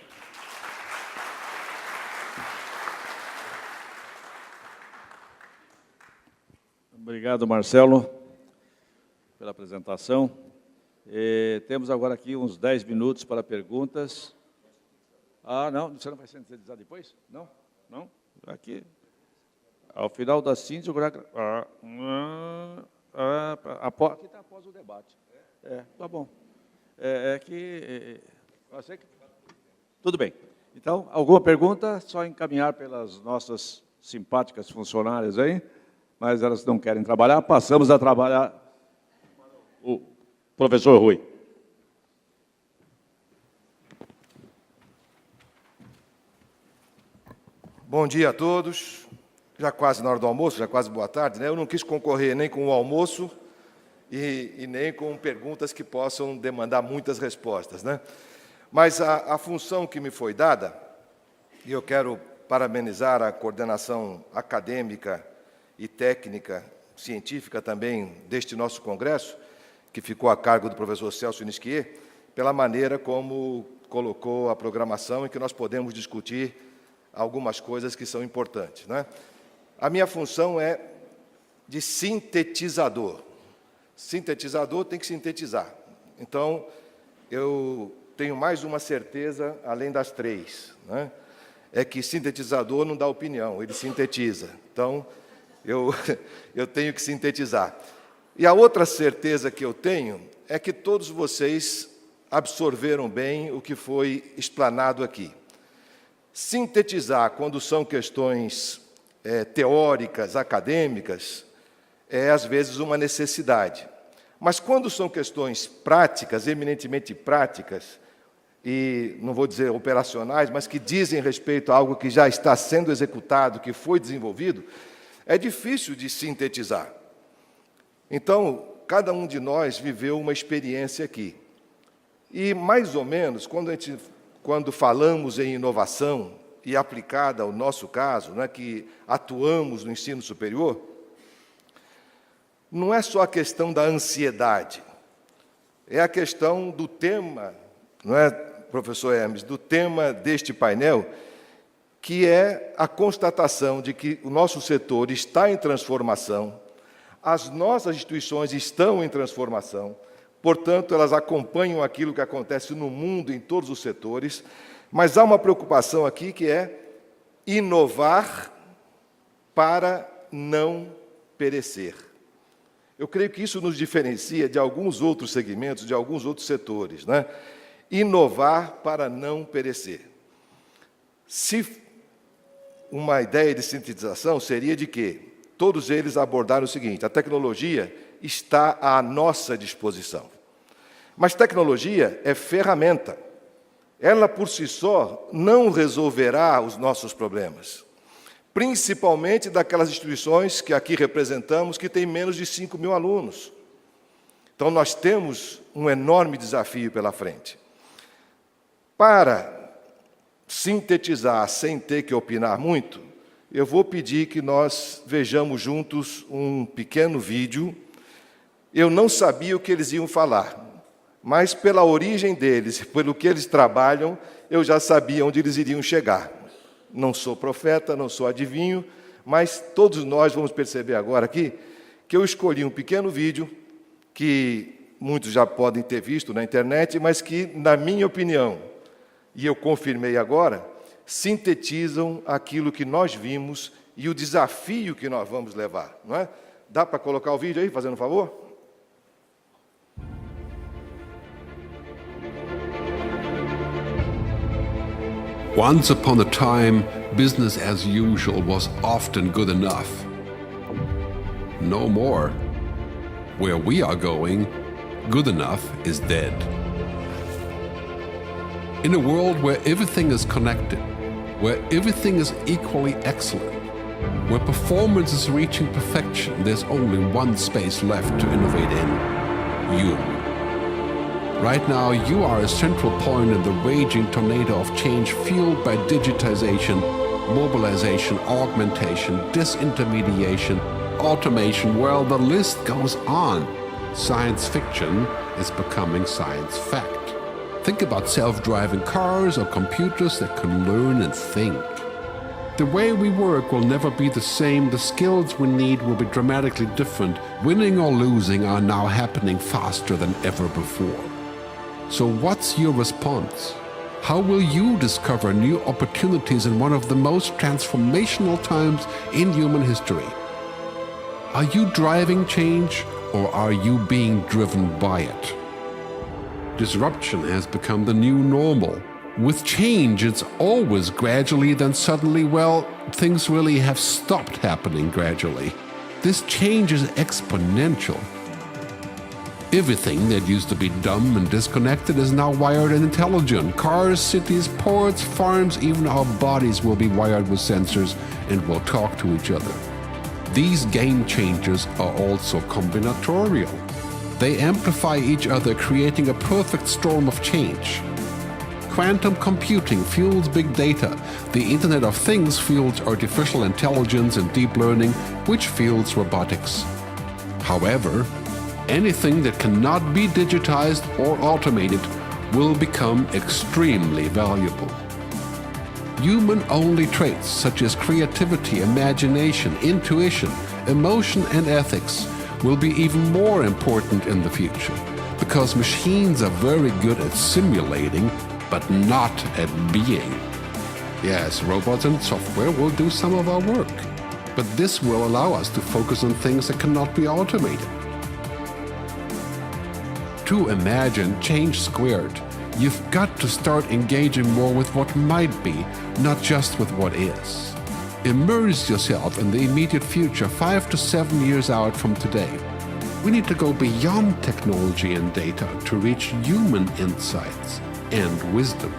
Obrigado, Marcelo, pela apresentação. Temos agora aqui uns 10 minutos para perguntas. Ah, não, você não vai sintetizar depois? Não? Não? Aqui. Ao final da síntese, aqui está após o debate. Tá bom. Tudo bem. Então, alguma pergunta? Só encaminhar pelas nossas simpáticas funcionárias aí, mas elas não querem trabalhar. Passamos a trabalhar o professor Rui. Bom dia a todos. Já quase na hora do almoço, já quase boa tarde, né? Eu não quis concorrer nem com o almoço e nem com perguntas que possam demandar muitas respostas, né? Mas a função que me foi dada, e eu quero parabenizar a coordenação acadêmica e técnica científica também deste nosso congresso, que ficou a cargo do professor Celso Nisquier, pela maneira como colocou a programação e que nós podemos discutir algumas coisas que são importantes, né? A minha função é de sintetizador. Sintetizador tem que sintetizar. Então, eu tenho mais uma certeza, além das 3, né? É que sintetizador não dá opinião, ele sintetiza. Então, eu tenho que sintetizar. E a outra certeza que eu tenho é que todos vocês absorveram bem o que foi explanado aqui. Sintetizar, quando são questões teóricas, acadêmicas, é, às vezes, uma necessidade. Mas, quando são questões práticas, eminentemente práticas, e não vou dizer operacionais, mas que dizem respeito a algo que já está sendo executado, que foi desenvolvido, é difícil de sintetizar. Então, cada um de nós viveu uma experiência aqui. E, mais ou menos, quando falamos em inovação, e aplicada ao nosso caso, né, que atuamos no ensino superior, não é só a questão da ansiedade, é a questão do tema, não é, professor Hermes, do tema deste painel, que é a constatação de que o nosso setor está em transformação, as nossas instituições estão em transformação, portanto, elas acompanham aquilo que acontece no mundo, em todos os setores, mas há uma preocupação aqui que é inovar para não perecer. Eu creio que isso nos diferencia de alguns outros segmentos, de alguns outros setores, né? Inovar para não perecer. Se uma ideia de sintetização seria de que todos eles abordaram o seguinte: a tecnologia está à nossa disposição. Mas tecnologia é ferramenta. Ela, por si só, não resolverá os nossos problemas, principalmente daquelas instituições que aqui representamos, que têm menos de 5.000 alunos. Então, nós temos um enorme desafio pela frente. Para sintetizar, sem ter que opinar muito, eu vou pedir que nós vejamos juntos um pequeno vídeo. Eu não sabia o que eles iam falar, mas pela origem deles, pelo que eles trabalham, eu já sabia onde eles iriam chegar. Não sou profeta, não sou adivinho, mas todos nós vamos perceber agora aqui que eu escolhi um pequeno vídeo que muitos já podem ter visto na internet, mas que, na minha opinião, e eu confirmei agora, sintetizam aquilo que nós vimos e o desafio que nós vamos levar, não é? Dá para colocar o vídeo aí, fazendo um favor? Once upon a time, business as usual was often good enough. No more. Where we are going, good enough is dead. In a world where everything is connected, where everything is equally excellent, where performance is reaching perfection, there's only one space left to innovate in: you. Right now, you are a central point in the raging tornado of change fueled by digitization, mobilization, augmentation, disintermediation, automation. Well, the list goes on. Science fiction is becoming science fact. Think about self-driving cars or computers that can learn and think. The way we work will never be the same. The skills we need will be dramatically different. Winning or losing are now happening faster than ever before. So what's your response? How will you discover new opportunities in one of the most transformational times in human history? Are you driving change, or are you being driven by it? Disruption has become the new normal. With change, it's always gradually, then suddenly, well, things really have stopped happening gradually. This change is exponential. Everything that used to be dumb and disconnected is now wired and intelligent. Cars, cities, ports, farms, even our bodies will be wired with sensors and will talk to each other. These game changers are also combinatorial. They amplify each other, creating a perfect storm of change. Quantum computing fuels big data. The Internet of Things fuels artificial intelligence and deep learning, which fuels robotics. However, anything that cannot be digitized or automated will become extremely valuable. Human-only traits such as creativity, imagination, intuition, emotion, and ethics will be even more important in the future, because machines are very good at simulating, but not at being. Yes, robots and software will do some of our work, but this will allow us to focus on things that cannot be automated. To imagine change squared, you've got to start engaging more with what might be, not just with what is. Immerse yourself in the immediate future 5 to 7 years out from today. We need to go beyond technology and data to reach human insights and wisdom.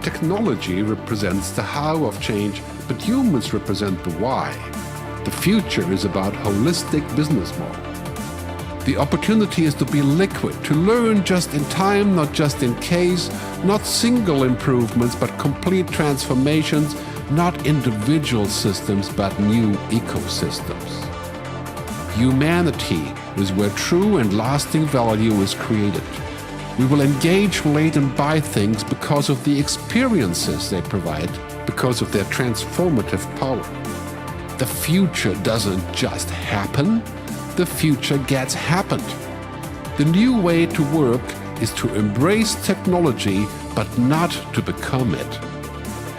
Technology represents the how of change, but humans represent the why. The future is about holistic business model. The opportunity is to be liquid, to learn just in time, not just in case, not single improvements, but complete transformations, not individual systems, but new ecosystems. Humanity is where true and lasting value is created. We will engage, relate, and buy things because of the experiences they provide, because of their transformative power. The future doesn't just happen. The future gets happened. The new way to work is to embrace technology, but not to become it.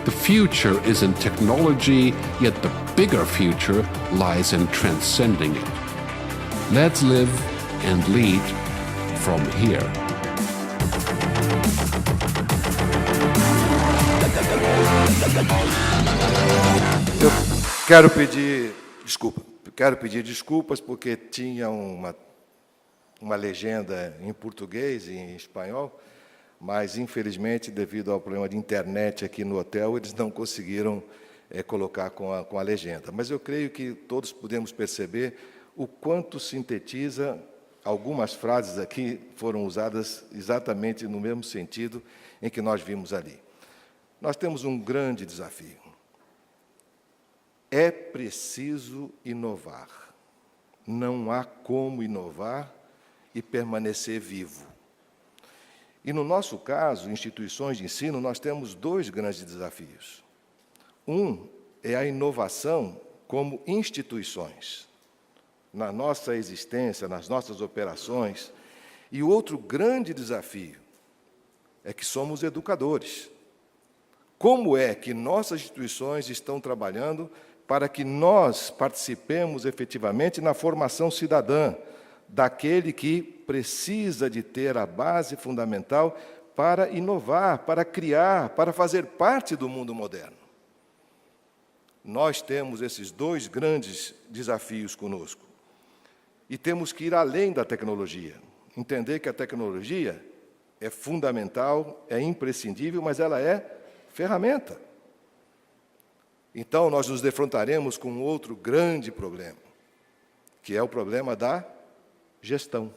The future is in technology, yet the bigger future lies in transcending it. Let's live and lead from here. Eu quero pedir desculpas porque tinha uma legenda em português e em espanhol, mas, infelizmente, devido ao problema de internet aqui no hotel, eles não conseguiram colocar com a legenda. Mas eu creio que todos podemos perceber o quanto sintetiza. Algumas frases aqui foram usadas exatamente no mesmo sentido em que nós vimos ali. Nós temos um grande desafio. É preciso inovar. Não há como inovar e permanecer vivo. E, no nosso caso, instituições de ensino, nós temos dois grandes desafios. Um é a inovação como instituições, na nossa existência, nas nossas operações. E o outro grande desafio é que somos educadores. Como é que nossas instituições estão trabalhando para que nós participemos efetivamente na formação cidadã daquele que precisa de ter a base fundamental para inovar, para criar, para fazer parte do mundo moderno? Nós temos esses dois grandes desafios conosco. E temos que ir além da tecnologia. Entender que a tecnologia é fundamental, é imprescindível, mas ela é ferramenta. Então, nós nos defrontaremos com outro grande problema, que é o problema da gestão.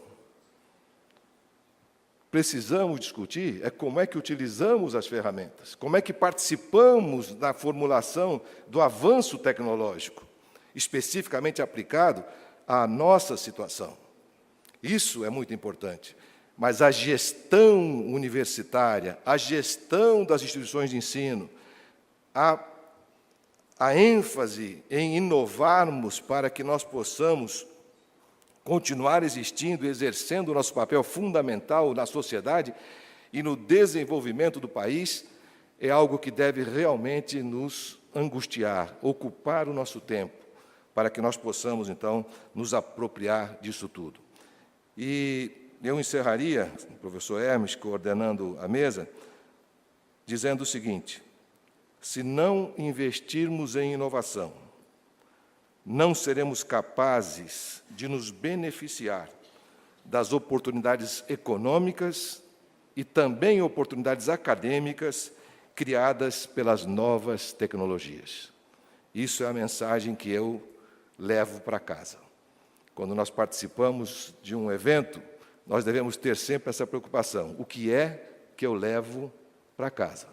Precisamos discutir como é que utilizamos as ferramentas, como é que participamos da formulação do avanço tecnológico, especificamente aplicado à nossa situação. Isso é muito importante. Mas a gestão universitária, a gestão das instituições de ensino, a ênfase em inovarmos para que nós possamos continuar existindo e exercendo o nosso papel fundamental na sociedade e no desenvolvimento do país, é algo que deve realmente nos angustiar, ocupar o nosso tempo, para que nós possamos, então, nos apropriar disso tudo. E eu encerraria, o professor Hermes, coordenando a mesa, dizendo o seguinte: se não investirmos em inovação, não seremos capazes de nos beneficiar das oportunidades econômicas e também oportunidades acadêmicas criadas pelas novas tecnologias. Isso é a mensagem que eu levo para casa. Quando nós participamos de um evento, nós devemos ter sempre essa preocupação. O que é que eu levo para casa?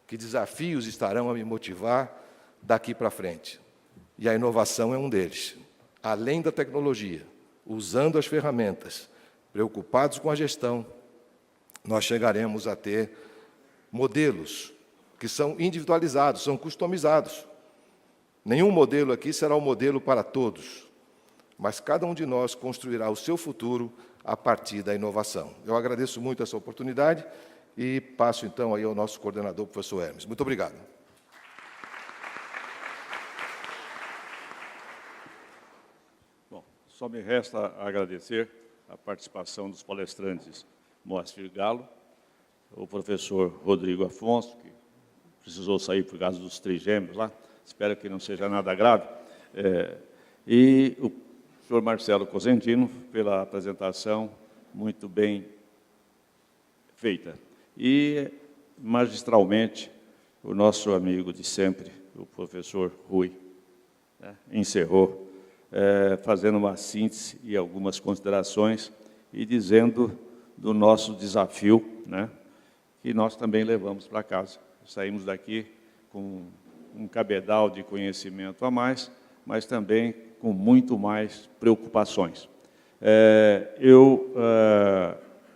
Que desafios estarão a me motivar daqui para frente? E a inovação é um deles. além da tecnologia, usando as ferramentas, preocupados com a gestão, nós chegaremos a ter modelos que são individualizados, são customizados. Nenhum modelo aqui será um modelo para todos, mas cada um de nós construirá o seu futuro a partir da inovação. Eu agradeço muito essa oportunidade e passo, então, aí ao nosso coordenador, professor Hermes. Muito obrigado. Bom, só me resta agradecer a participação dos palestrantes Moacir Galo, o professor Rodrigo Afonso, que precisou sair por causa dos trigêmeos lá, espero que não seja nada grave, e o senhor Marcelo Cosentino, pela apresentação muito bem feita. E, magistralmente, o nosso amigo de sempre, o professor Rui, encerrou, fazendo uma síntese e algumas considerações e dizendo do nosso desafio, que nós também levamos para casa. Saímos daqui com um cabedal de conhecimento a mais, mas também com muito mais preocupações.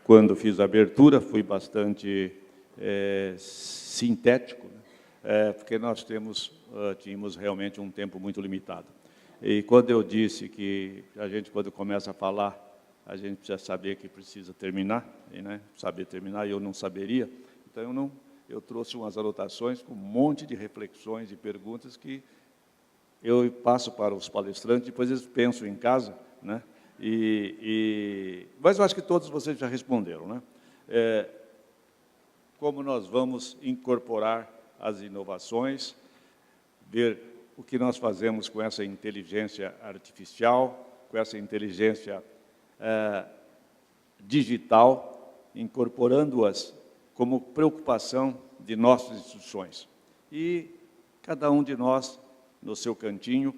Quando fiz a abertura, fui bastante sintético, porque nós tínhamos realmente um tempo muito limitado. E quando eu disse que a gente, quando começa a falar, a gente precisa saber que precisa terminar, saber terminar, e eu não saberia, então eu trouxe umas anotações com um monte de reflexões e perguntas que eu passo para os palestrantes, depois eles pensam em casa, mas eu acho que todos vocês já responderam, como nós vamos incorporar as inovações, ver o que nós fazemos com essa inteligência artificial, com essa inteligência digital, incorporando-as como preocupação de nossas instituições. E cada um de nós, no seu cantinho,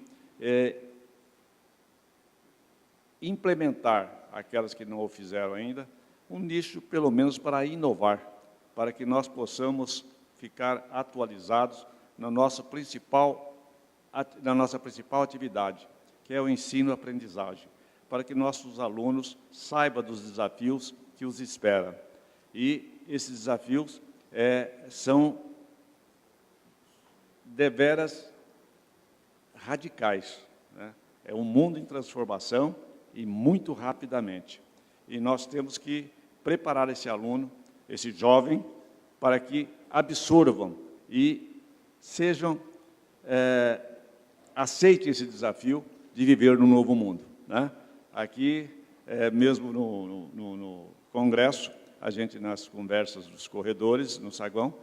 implementar aquelas que não o fizeram ainda, um nicho, pelo menos, para inovar, para que nós possamos ficar atualizados na nossa principal atividade, que é o ensino-aprendizagem, para que nossos alunos saibam dos desafios que os esperam. E esses desafios são deveras radicais. É um mundo em transformação e muito rapidamente. E nós temos que preparar esse aluno, esse jovem, para que absorvam e aceitem esse desafio de viver no novo mundo. Aqui, mesmo no Congresso, a gente, nas conversas dos corredores, no saguão,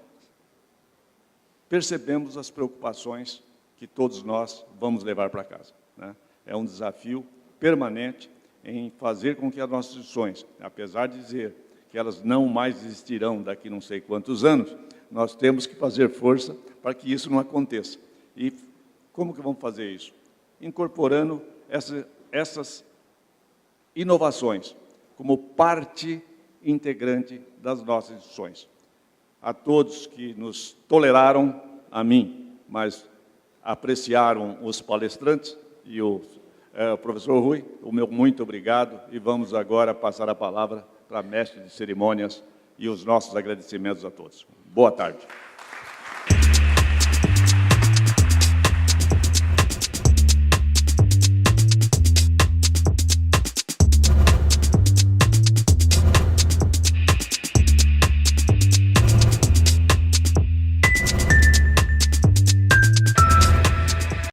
percebemos as preocupações que todos nós vamos levar para casa. É um desafio permanente em fazer com que as nossas instituições, apesar de dizer que elas não mais existirão daqui não sei quantos anos, nós temos que fazer força para que isso não aconteça. E como que vamos fazer isso? Incorporando essas inovações como parte integrante das nossas instituições. A todos que nos toleraram, a mim, mas apreciaram os palestrantes e o professor Rui, o meu muito obrigado, e vamos agora passar a palavra para a mestre de cerimônias e os nossos agradecimentos a todos. Boa tarde.